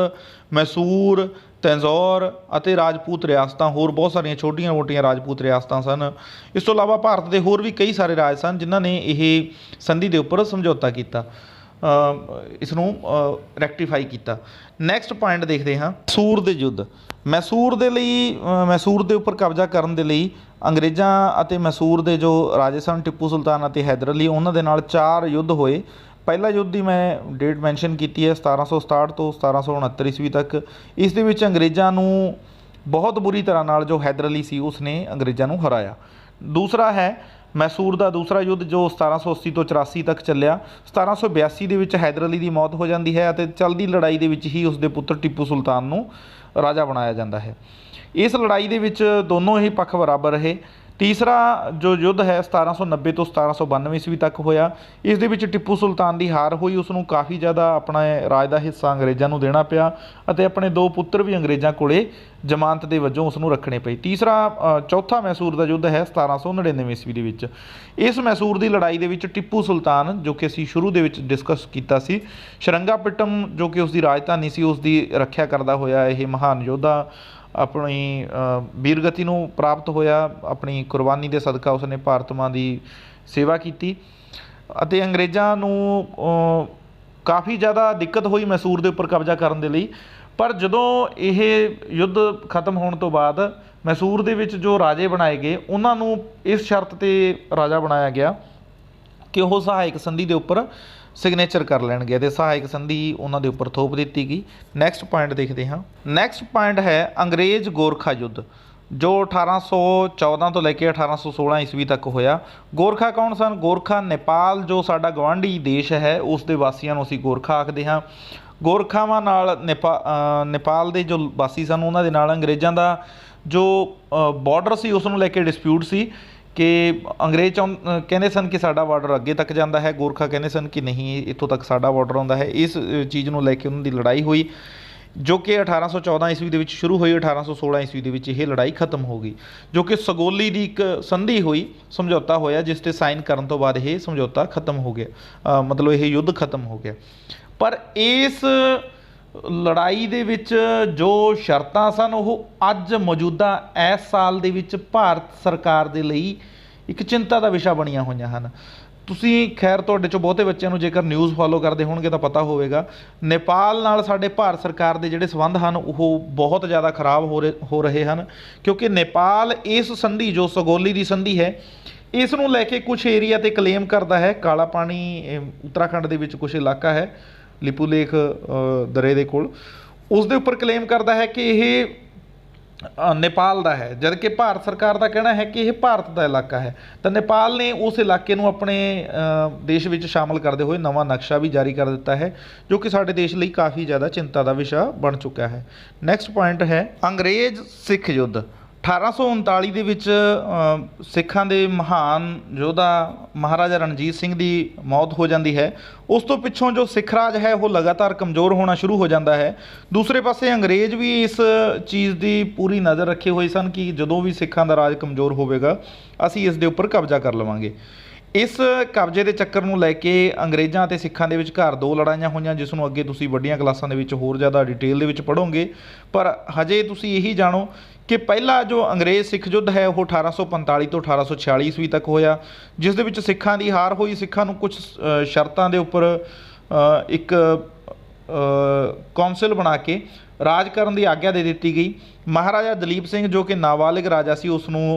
ਮੈਸੂਰ, ਤੰਜੌਰ ਅਤੇ ਰਾਜਪੂਤ ਰਿਆਸਤਾਂ, ਹੋਰ ਬਹੁਤ ਸਾਰੀਆਂ ਛੋਟੀਆਂ ਮੋਟੀਆਂ ਰਾਜਪੂਤ ਰਿਆਸਤਾਂ ਸਨ। ਇਸ ਤੋਂ ਇਲਾਵਾ ਭਾਰਤ ਦੇ ਹੋਰ ਵੀ ਕਈ ਸਾਰੇ ਰਾਜ ਸਨ ਜਿਨ੍ਹਾਂ ਨੇ ਇਹ ਸੰਧੀ ਦੇ ਉੱਪਰ ਸਮਝੌਤਾ ਕੀਤਾ, ਇਸ ਨੂੰ ਰੈਕਟੀਫਾਈ ਕੀਤਾ। ਨੈਕਸਟ ਪੁਆਇੰਟ ਦੇਖਦੇ ਹਾਂ, ਮੈਸੂਰ ਦੇ ਯੁੱਧ। ਮੈਸੂਰ ਦੇ ਉੱਪਰ ਕਬਜ਼ਾ ਕਰਨ ਦੇ ਲਈ ਅੰਗਰੇਜ਼ਾਂ ਅਤੇ ਮੈਸੂਰ ਦੇ ਜੋ ਰਾਜੇ ਸਨ ਟਿੱਪੂ ਸੁਲਤਾਨ ਅਤੇ ਹੈਦਰ ਅਲੀ, ਉਹਨਾਂ ਦੇ ਨਾਲ 4 ਯੁੱਧ ਹੋਏ। ਪਹਿਲਾ ਯੁੱਧ ਦੀ ਮੈਂ ਡੇਟ ਮੈਂਸ਼ਨ ਕੀਤੀ ਹੈ 1767 ਤੋਂ 1769 ਈਸਵੀ ਤੱਕ। ਇਸ ਦੇ ਵਿੱਚ ਅੰਗਰੇਜ਼ਾਂ ਨੂੰ ਬਹੁਤ ਬੁਰੀ ਤਰ੍ਹਾਂ ਨਾਲ ਜੋ ਹੈਦਰ ਅਲੀ ਸੀ ਉਸਨੇ ਅੰਗਰੇਜ਼ਾਂ ਨੂੰ ਹਰਾਇਆ। ਦੂਸਰਾ ਹੈ ਮੈਸੂਰ ਦਾ ਦੂਸਰਾ ਯੁੱਧ ਜੋ 1780 ਤੋਂ 84 ਤੱਕ ਚੱਲਿਆ। 1782 ਦੇ ਵਿੱਚ ਹੈਦਰ ਅਲੀ ਦੀ ਮੌਤ ਹੋ ਜਾਂਦੀ ਹੈ ਅਤੇ ਚਲਦੀ ਲੜਾਈ ਦੇ ਵਿੱਚ ਹੀ ਉਸਦੇ ਪੁੱਤਰ ਟਿੱਪੂ ਸੁਲਤਾਨ ਨੂੰ ਰਾਜਾ ਬਣਾਇਆ ਜਾਂਦਾ ਹੈ। ਇਸ ਲੜਾਈ ਦੇ ਵਿੱਚ ਦੋਨੋਂ ਹੀ ਪੱਖ ਬਰਾਬਰ ਰਹੇ। ਤੀਸਰਾ ਜੋ ਯੁੱਧ ਹੈ 1790 ਤੋਂ 1792 ਈਸਵੀ ਤੱਕ ਹੋਇਆ। ਇਸ ਦੇ ਵਿੱਚ ਟਿੱਪੂ ਸੁਲਤਾਨ ਦੀ ਹਾਰ ਹੋਈ, ਉਸ ਨੂੰ ਕਾਫੀ ਜ਼ਿਆਦਾ ਆਪਣਾ ਰਾਜ ਦਾ ਹਿੱਸਾ ਅੰਗਰੇਜ਼ਾਂ ਨੂੰ ਦੇਣਾ ਪਿਆ ਅਤੇ ਆਪਣੇ 2 ਪੁੱਤਰ ਵੀ ਅੰਗਰੇਜ਼ਾਂ ਕੋਲੇ ਜ਼ਮਾਨਤ ਦੇ ਵਜੋਂ ਉਸ ਨੂੰ ਰੱਖਣੇ ਪਏ। ਚੌਥਾ ਮੈਸੂਰ ਦਾ ਯੁੱਧ ਹੈ 1799 ਈਸਵੀ ਦੇ ਵਿੱਚ। ਇਸ ਮੈਸੂਰ ਦੀ ਲੜਾਈ ਦੇ ਵਿੱਚ ਟਿੱਪੂ ਸੁਲਤਾਨ, ਜੋ ਕਿ ਅਸੀਂ ਸ਼ੁਰੂ ਦੇ ਵਿੱਚ ਡਿਸਕਸ ਕੀਤਾ ਸੀ, ਸ਼ਰੰਗਾਪਟਮ ਜੋ ਕਿ ਉਸ ਦੀ ਰਾਜਧਾਨੀ ਸੀ, ਉਸ ਦੀ ਰੱਖਿਆ ਕਰਦਾ ਹੋਇਆ ਇਹ ਮਹਾਨ ਯੋਧਾ ਆਪਣੀ ਵੀਰਗਤੀ ਨੂੰ ਪ੍ਰਾਪਤ ਹੋਇਆ। ਆਪਣੀ ਕੁਰਬਾਨੀ ਦੇ ਸਦਕਾ ਉਸਨੇ ਭਾਰਤ ਮਾਂ ਦੀ ਸੇਵਾ ਕੀਤੀ ਅਤੇ ਅੰਗਰੇਜ਼ਾਂ ਨੂੰ ਕਾਫੀ ਜ਼ਿਆਦਾ ਦਿੱਕਤ ਹੋਈ ਮੈਸੂਰ ਦੇ ਉੱਪਰ ਕਬਜ਼ਾ ਕਰਨ ਦੇ ਲਈ। ਪਰ ਜਦੋਂ ਇਹ ਯੁੱਧ ਖਤਮ ਹੋਣ ਤੋਂ ਬਾਅਦ ਮੈਸੂਰ ਦੇ ਵਿੱਚ ਜੋ ਰਾਜੇ ਬਣਾਏ ਗਏ ਉਹਨਾਂ ਨੂੰ ਇਸ ਸ਼ਰਤ 'ਤੇ ਰਾਜਾ ਬਣਾਇਆ ਗਿਆ ਕਿ ਉਹ ਸਹਾਇਕ ਸੰਧੀ ਦੇ ਉੱਪਰ ਸਿਗਨੇਚਰ ਕਰ ਲੈਣਗੇ ਅਤੇ ਸਹਾਇਕ ਸੰਧੀ ਉਹਨਾਂ ਦੇ ਉੱਪਰ ਥੋਪ ਦਿੱਤੀ ਗਈ। ਨੈਕਸਟ ਪੁਆਇੰਟ ਦੇਖਦੇ ਹਾਂ। ਨੈਕਸਟ ਪੁਆਇੰਟ ਹੈ ਅੰਗਰੇਜ਼ ਗੋਰਖਾ ਯੁੱਧ ਜੋ 1814 ਤੋਂ ਲੈ ਕੇ 1816 ਈਸਵੀ ਤੱਕ ਹੋਇਆ। ਗੋਰਖਾ ਕੌਣ ਸਨ? ਗੋਰਖਾ ਨੇਪਾਲ ਜੋ ਸਾਡਾ ਗੁਆਂਢੀ ਦੇਸ਼ ਹੈ ਉਸ ਦੇ ਵਾਸੀਆਂ ਨੂੰ ਅਸੀਂ ਗੋਰਖਾ ਆਖਦੇ ਹਾਂ। ਗੋਰਖਾਵਾਂ ਨਾਲ ਨੇਪਾਲ ਦੇ ਜੋ ਵਾਸੀ ਸਨ ਉਹਨਾਂ ਦੇ ਨਾਲ ਅੰਗਰੇਜ਼ਾਂ ਦਾ ਜੋ ਬਾਰਡਰ ਸੀ ਉਸ ਨੂੰ ਲੈ ਕੇ ਡਿਸਪਿਊਟ ਸੀ ਕਿ ਅੰਗਰੇਜ਼ ਕਹਿੰਦੇ ਸਨ ਕਿ ਸਾਡਾ ਬਾਰਡਰ ਅੱਗੇ ਤੱਕ ਜਾਂਦਾ ਹੈ, ਗੋਰਖਾ ਕਹਿੰਦੇ ਸਨ ਕਿ ਨਹੀਂ ਇੱਥੋਂ ਤੱਕ ਸਾਡਾ ਬਾਰਡਰ ਆਉਂਦਾ ਹੈ। ਇਸ ਚੀਜ਼ ਨੂੰ ਲੈ ਕੇ ਉਹਨਾਂ ਦੀ ਲੜਾਈ ਹੋਈ ਜੋ ਕਿ 1814 ਈਸਵੀ ਦੇ ਵਿੱਚ ਸ਼ੁਰੂ ਹੋਈ। 1816 ਈਸਵੀ ਦੇ ਵਿੱਚ ਇਹ ਲੜਾਈ ਖਤਮ ਹੋ ਗਈ ਜੋ ਕਿ ਸਗੋਲੀ ਦੀ ਇੱਕ ਸੰਧੀ ਹੋਈ, ਸਮਝੌਤਾ ਹੋਇਆ ਜਿਸ 'ਤੇ ਸਾਈਨ ਕਰਨ ਤੋਂ ਬਾਅਦ ਇਹ ਸਮਝੌਤਾ ਖਤਮ ਹੋ ਗਿਆ, ਮਤਲਬ ਇਹ ਯੁੱਧ ਖਤਮ ਹੋ ਗਿਆ। ਪਰ ਇਸ ਲੜਾਈ ਦੇ ਵਿੱਚ ਜੋ ਸ਼ਰਤਾਂ ਸਨ ਉਹ ਅੱਜ ਮੌਜੂਦਾ ਇਸ ਸਾਲ ਦੇ ਵਿੱਚ ਭਾਰਤ ਸਰਕਾਰ ਦੇ ਲਈ ਇੱਕ ਚਿੰਤਾ ਦਾ ਵਿਸ਼ਾ ਬਣੀਆਂ ਹੋਈਆਂ ਹਨ। ਤੁਸੀਂ ਖੈਰ ਤੁਹਾਡੇ 'ਚੋਂ ਬਹੁਤੇ ਬੱਚਿਆਂ ਨੂੰ ਜੇਕਰ ਨਿਊਜ਼ ਫੋਲੋ ਕਰਦੇ ਹੋਣਗੇ ਤਾਂ ਪਤਾ ਹੋਵੇਗਾ ਨੇਪਾਲ ਨਾਲ ਸਾਡੇ ਭਾਰਤ ਸਰਕਾਰ ਦੇ ਜਿਹੜੇ ਸੰਬੰਧ ਹਨ ਉਹ ਬਹੁਤ ਜ਼ਿਆਦਾ ਖਰਾਬ ਹੋ ਰਹੇ ਹਨ ਕਿਉਂਕਿ ਨੇਪਾਲ ਇਸ ਸੰਧੀ ਜੋ ਸਗੋਲੀ ਦੀ ਸੰਧੀ ਹੈ ਇਸ ਨੂੰ ਲੈ ਕੇ ਕੁਝ ਏਰੀਆ 'ਤੇ ਕਲੇਮ ਕਰਦਾ ਹੈ। ਕਾਲਾ ਪਾਣੀ ਉੱਤਰਾਖੰਡ ਦੇ ਵਿੱਚ ਕੁਝ ਇਲਾਕਾ ਹੈ ਲਿਪੂ ਲੇਖ ਦਰੇ ਦੇ ਕੋਲ, ਉਸ ਦੇ ਉੱਪਰ ਕਲੇਮ ਕਰਦਾ ਹੈ ਕਿ ਇਹ ਨੇਪਾਲ ਦਾ ਹੈ, ਜਦ ਕਿ ਭਾਰਤ ਸਰਕਾਰ ਦਾ ਕਹਿਣਾ ਹੈ ਕਿ ਇਹ ਭਾਰਤ ਦਾ ਇਲਾਕਾ ਹੈ। ਤਾਂ ਨੇਪਾਲ ਨੇ ਉਸ ਇਲਾਕੇ ਨੂੰ ਆਪਣੇ ਦੇਸ਼ ਵਿੱਚ ਸ਼ਾਮਲ ਕਰਦੇ ਹੋਏ ਨਵਾਂ ਨਕਸ਼ਾ ਵੀ ਜਾਰੀ ਕਰ ਦਿੱਤਾ ਹੈ, ਜੋ ਕਿ ਸਾਡੇ ਦੇਸ਼ ਲਈ ਕਾਫੀ ਜ਼ਿਆਦਾ ਚਿੰਤਾ ਦਾ ਵਿਸ਼ਾ ਬਣ ਚੁੱਕਾ ਹੈ। ਨੈਕਸਟ ਪੁਆਇੰਟ ਹੈ ਅੰਗਰੇਜ਼ ਸਿੱਖ ਯੁੱਧ। 1839 ਦੇ ਵਿੱਚ ਸਿੱਖਾਂ ਦੇ ਮਹਾਨ ਯੋਧਾ ਮਹਾਰਾਜਾ ਰਣਜੀਤ ਸਿੰਘ ਦੀ ਮੌਤ ਹੋ ਜਾਂਦੀ ਹੈ। ਉਸ ਤੋਂ ਪਿੱਛੋਂ ਜੋ ਸਿੱਖ ਰਾਜ ਹੈ ਉਹ ਲਗਾਤਾਰ ਕਮਜ਼ੋਰ ਹੋਣਾ ਸ਼ੁਰੂ ਹੋ ਜਾਂਦਾ ਹੈ। ਦੂਸਰੇ ਪਾਸੇ ਅੰਗਰੇਜ਼ ਵੀ ਇਸ ਚੀਜ਼ ਦੀ ਪੂਰੀ ਨਜ਼ਰ ਰੱਖੇ ਹੋਏ ਸਨ ਕਿ ਜਦੋਂ ਵੀ ਸਿੱਖਾਂ ਦਾ ਰਾਜ ਕਮਜ਼ੋਰ ਹੋਵੇਗਾ ਅਸੀਂ ਇਸ ਦੇ ਉੱਪਰ ਕਬਜ਼ਾ ਕਰ ਲਵਾਂਗੇ। ਇਸ ਕਬਜ਼ੇ ਦੇ ਚੱਕਰ ਨੂੰ ਲੈ ਕੇ ਅੰਗਰੇਜ਼ਾਂ ਅਤੇ ਸਿੱਖਾਂ ਦੇ ਵਿਚਕਾਰ ਦੋ ਲੜਾਈਆਂ ਹੋਈਆਂ, ਜਿਸ ਨੂੰ ਅੱਗੇ ਤੁਸੀਂ ਵੱਡੀਆਂ ਕਲਾਸਾਂ ਦੇ ਵਿੱਚ ਹੋਰ ਜ਼ਿਆਦਾ ਡਿਟੇਲ ਦੇ ਵਿੱਚ ਪੜ੍ਹੋਗੇ। ਪਰ ਹਜੇ ਤੁਸੀਂ ਇਹੀ ਜਾਣੋ ਕਿ ਪਹਿਲਾ ਜੋ ਅੰਗਰੇਜ਼ ਸਿੱਖ ਯੁੱਧ ਹੈ ਉਹ 1845 ਤੋਂ 1846 ਈਸਵੀ ਤੱਕ ਹੋਇਆ, ਜਿਸ ਦੇ ਵਿੱਚ ਸਿੱਖਾਂ ਦੀ ਹਾਰ ਹੋਈ। ਸਿੱਖਾਂ ਨੂੰ ਕੁਝ ਸ਼ਰਤਾਂ ਦੇ ਉੱਪਰ ਇੱਕ ਕੌਂਸਲ ਬਣਾ ਕੇ ਰਾਜ ਕਰਨ ਦੀ ਆਗਿਆ ਦੇ ਦਿੱਤੀ ਗਈ। ਮਹਾਰਾਜਾ ਦਲੀਪ ਸਿੰਘ ਜੋ ਕਿ ਨਾਬਾਲਿਗ ਰਾਜਾ ਸੀ, ਉਸ ਨੂੰ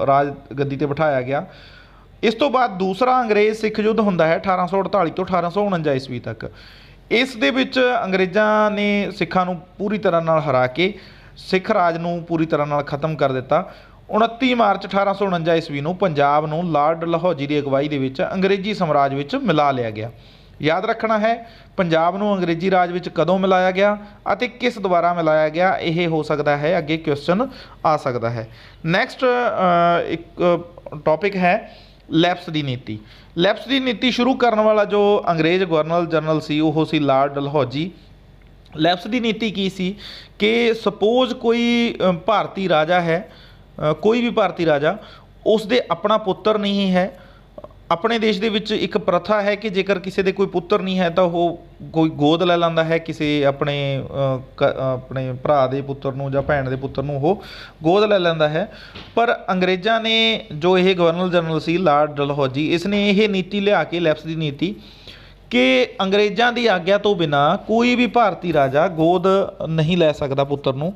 ਰਾਜ ਗੱਦੀ 'ਤੇ ਬਿਠਾਇਆ ਗਿਆ। ਇਸ ਤੋਂ ਬਾਅਦ ਦੂਸਰਾ ਅੰਗਰੇਜ਼ ਸਿੱਖ ਯੁੱਧ ਹੁੰਦਾ ਹੈ 1848 ਤੋਂ 1849 ਈਸਵੀ ਤੱਕ। ਇਸ ਦੇ ਵਿੱਚ ਅੰਗਰੇਜ਼ਾਂ ਨੇ ਸਿੱਖਾਂ ਨੂੰ ਪੂਰੀ ਤਰ੍ਹਾਂ ਨਾਲ ਹਰਾ ਕੇ ਸਿੱਖ ਰਾਜ ਨੂੰ ਪੂਰੀ ਤਰ੍ਹਾਂ ਨਾਲ ਖਤਮ ਕਰ ਦਿੱਤਾ। 29 ਮਾਰਚ 1849 ਈਸਵੀ ਨੂੰ ਪੰਜਾਬ ਨੂੰ ਲਾਰਡ ਡਲਹੌਜੀ ਦੀ ਅਗਵਾਈ ਦੇ ਵਿੱਚ ਅੰਗਰੇਜ਼ੀ ਸਾਮਰਾਜ ਵਿੱਚ ਮਿਲਾ ਲਿਆ ਗਿਆ। ਯਾਦ ਰੱਖਣਾ ਹੈ ਪੰਜਾਬ ਨੂੰ ਅੰਗਰੇਜ਼ੀ ਰਾਜ ਵਿੱਚ ਕਦੋਂ ਮਿਲਾਇਆ ਗਿਆ ਅਤੇ ਕਿਸ ਦੁਆਰਾ ਮਿਲਾਇਆ ਗਿਆ, ਇਹ ਹੋ ਸਕਦਾ ਹੈ ਅੱਗੇ ਕੁਐਸਚਨ ਆ ਸਕਦਾ ਹੈ। ਨੈਕਸਟ ਇੱਕ ਟੌਪਿਕ ਹੈ ਲੈਪਸ ਦੀ ਨੀਤੀ। ਲੈਪਸ ਦੀ ਨੀਤੀ ਸ਼ੁਰੂ ਕਰਨ ਵਾਲਾ ਜੋ ਅੰਗਰੇਜ਼ ਗਵਰਨਰ ਜਨਰਲ ਸੀ ਉਹ ਸੀ ਲਾਰਡ ਡਲਹੌਜੀ। ਲੈਪਸ ਦੀ ਨੀਤੀ ਕੀ ਸੀ ਕਿ ਸਪੋਜ਼ ਕੋਈ ਭਾਰਤੀ ਰਾਜਾ ਹੈ, ਕੋਈ ਵੀ ਭਾਰਤੀ ਰਾਜਾ, ਉਸ ਦੇ ਆਪਣਾ ਪੁੱਤਰ ਨਹੀਂ ਹੈ। ਆਪਣੇ ਦੇਸ਼ ਦੇ ਵਿੱਚ ਇੱਕ ਪ੍ਰਥਾ ਹੈ ਕਿ ਜੇਕਰ ਕਿਸੇ ਦੇ ਕੋਈ ਪੁੱਤਰ ਨਹੀਂ ਹੈ ਤਾਂ ਉਹ ਕੋਈ ਗੋਦ ਲੈ ਲੈਂਦਾ ਹੈ, ਕਿਸੇ ਆਪਣੇ ਆਪਣੇ ਭਰਾ ਦੇ ਪੁੱਤਰ ਨੂੰ ਜਾਂ ਭੈਣ ਦੇ ਪੁੱਤਰ ਨੂੰ ਉਹ ਗੋਦ ਲੈ ਲੈਂਦਾ ਹੈ। ਪਰ ਅੰਗਰੇਜ਼ਾਂ ਨੇ ਜੋ ਇਹ ਗਵਰਨਰ ਜਨਰਲ ਸੀ ਲਾਰਡ ਡਲਹੌਜੀ, ਇਸ ਨੇ ਇਹ ਨੀਤੀ ਲਿਆ ਕੇ ਲੈਪਸ ਦੀ ਨੀਤੀ ਕਿ ਅੰਗਰੇਜ਼ਾਂ ਦੀ ਆਗਿਆ ਤੋਂ ਬਿਨਾਂ ਕੋਈ ਵੀ ਭਾਰਤੀ ਰਾਜਾ ਗੋਦ ਨਹੀਂ ਲੈ ਸਕਦਾ ਪੁੱਤਰ ਨੂੰ,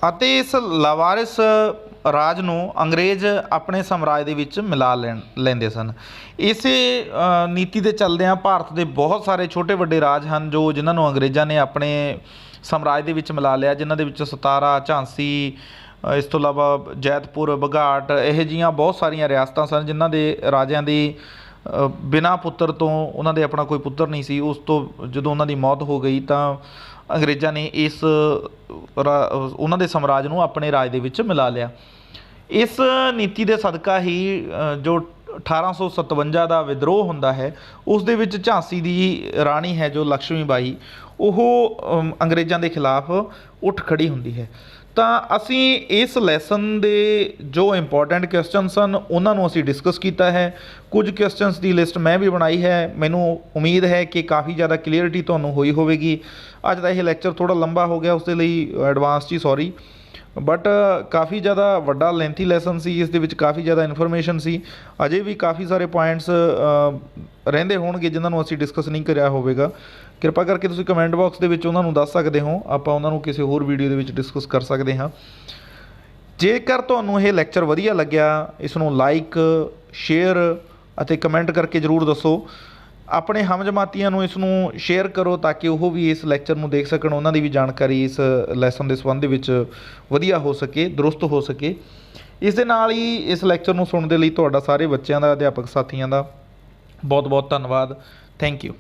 ਅਤੇ ਇਸ ਲਾਵਾਰਿਸ ਰਾਜ ਨੂੰ ਅੰਗਰੇਜ਼ ਆਪਣੇ ਸਾਮਰਾਜ ਦੇ ਵਿੱਚ ਮਿਲਾ ਲੈਂਦੇ ਸਨ। ਇਸੇ ਨੀਤੀ ਦੇ ਚੱਲਦਿਆਂ ਭਾਰਤ ਦੇ ਬਹੁਤ ਸਾਰੇ ਛੋਟੇ ਵੱਡੇ ਰਾਜ ਹਨ ਜਿਨ੍ਹਾਂ ਨੂੰ ਅੰਗਰੇਜ਼ਾਂ ਨੇ ਆਪਣੇ ਸਾਮਰਾਜ ਦੇ ਵਿੱਚ ਮਿਲਾ ਲਿਆ, ਜਿਨ੍ਹਾਂ ਦੇ ਵਿੱਚ ਸਤਾਰਾ, ਝਾਂਸੀ, ਇਸ ਤੋਂ ਇਲਾਵਾ ਜੈਤਪੁਰ, ਬਘਾਟ, ਇਹੋ ਜਿਹੀਆਂ ਬਹੁਤ ਸਾਰੀਆਂ ਰਿਆਸਤਾਂ ਸਨ ਜਿਨ੍ਹਾਂ ਦੇ ਰਾਜਿਆਂ ਦੀ ਬਿਨਾਂ ਪੁੱਤਰ ਤੋਂ ਉਹਨਾਂ ਦੇ ਆਪਣਾ ਕੋਈ ਪੁੱਤਰ ਨਹੀਂ ਸੀ। ਉਸ ਤੋਂ ਜਦੋਂ ਉਹਨਾਂ ਦੀ ਮੌਤ ਹੋ ਗਈ ਤਾਂ ਅੰਗਰੇਜ਼ਾਂ ਨੇ ਉਹਨਾਂ ਦੇ ਸਾਮਰਾਜ ਨੂੰ ਆਪਣੇ ਰਾਜ ਦੇ ਵਿੱਚ ਮਿਲਾ ਲਿਆ। ਇਸ ਨੀਤੀ ਦੇ ਸਦਕਾ ਹੀ ਜੋ 1857 ਦਾ ਵਿਦਰੋਹ ਹੁੰਦਾ ਹੈ, ਉਸ ਦੇ ਵਿੱਚ ਝਾਂਸੀ ਦੀ ਰਾਣੀ ਹੈ ਜੋ ਲਕਸ਼ਮੀ ਬਾਈ, ਉਹ ਅੰਗਰੇਜ਼ਾਂ ਦੇ ਖਿਲਾਫ ਉੱਠ ਖੜੀ ਹੁੰਦੀ ਹੈ। ਤਾਂ ਅਸੀਂ ਇਸ ਲੈਸਨ ਦੇ ਜੋ ਇੰਪੋਰਟੈਂਟ ਕੁਐਸਚਨਸ ਹਨ ਉਹਨਾਂ ਨੂੰ ਅਸੀਂ ਡਿਸਕਸ ਕੀਤਾ ਹੈ। ਕੁਝ ਕੁਐਸਚਨਸ ਦੀ ਲਿਸਟ ਮੈਂ ਵੀ ਬਣਾਈ ਹੈ। ਮੈਨੂੰ ਉਮੀਦ ਹੈ ਕਿ ਕਾਫੀ ਜ਼ਿਆਦਾ ਕਲੀਅਰਿਟੀ ਤੁਹਾਨੂੰ ਹੋਈ ਹੋਵੇਗੀ। ਅੱਜ ਦਾ ਇਹ ਲੈਕਚਰ ਥੋੜ੍ਹਾ ਲੰਬਾ ਹੋ ਗਿਆ, ਉਸ ਦੇ ਲਈ ਐਡਵਾਂਸ 'ਚ ਹੀ ਸੌਰੀ, ਬਟ ਕਾਫੀ ਜ਼ਿਆਦਾ ਵੱਡਾ ਲੈਂਥੀ ਲੈਸਨ ਸੀ। ਇਸ ਦੇ ਵਿੱਚ ਕਾਫੀ ਜ਼ਿਆਦਾ ਇਨਫੋਰਮੇਸ਼ਨ ਸੀ। ਅਜੇ ਵੀ ਕਾਫੀ ਸਾਰੇ ਪੁਆਇੰਟਸ ਰਹਿੰਦੇ ਹੋਣਗੇ ਜਿਨ੍ਹਾਂ ਨੂੰ ਅਸੀਂ ਡਿਸਕਸ ਨਹੀਂ ਕਰਿਆ ਹੋਵੇਗਾ। ਕਿਰਪਾ ਕਰਕੇ ਤੁਸੀਂ ਕਮੈਂਟ ਬਾਕਸ ਦੇ ਵਿੱਚ ਉਹਨਾਂ ਨੂੰ ਦੱਸ ਸਕਦੇ ਹੋ, ਆਪਾਂ ਉਹਨਾਂ ਨੂੰ ਕਿਸੇ ਹੋਰ ਵੀਡੀਓ ਦੇ ਵਿੱਚ ਡਿਸਕਸ ਕਰ ਸਕਦੇ ਹਾਂ। ਜੇਕਰ ਤੁਹਾਨੂੰ ਇਹ ਲੈਕਚਰ ਵਧੀਆ ਲੱਗਿਆ, ਇਸ ਨੂੰ ਲਾਈਕ, ਸ਼ੇਅਰ ਅਤੇ ਕਮੈਂਟ ਕਰਕੇ ਜ਼ਰੂਰ ਦੱਸੋ। ਆਪਣੇ ਹਮਜਮਾਤੀਆਂ ਨੂੰ ਇਸ ਨੂੰ ਸ਼ੇਅਰ ਕਰੋ ਤਾਂ ਕਿ ਉਹ ਵੀ ਇਸ ਲੈਕਚਰ ਨੂੰ ਦੇਖ ਸਕਣ, ਉਹਨਾਂ ਦੀ ਵੀ ਜਾਣਕਾਰੀ ਇਸ ਲੈਸਨ ਦੇ ਸੰਬੰਧ ਦੇ ਵਿੱਚ ਵਧੀਆ ਹੋ ਸਕੇ, ਦਰੁਸਤ ਹੋ ਸਕੇ। ਇਸ ਦੇ ਨਾਲ ਹੀ ਇਸ ਲੈਕਚਰ ਨੂੰ ਸੁਣਨ ਦੇ ਲਈ ਤੁਹਾਡਾ ਸਾਰੇ ਬੱਚਿਆਂ ਦਾ, ਅਧਿਆਪਕ ਸਾਥੀਆਂ ਦਾ ਬਹੁਤ ਬਹੁਤ ਧੰਨਵਾਦ। Thank you.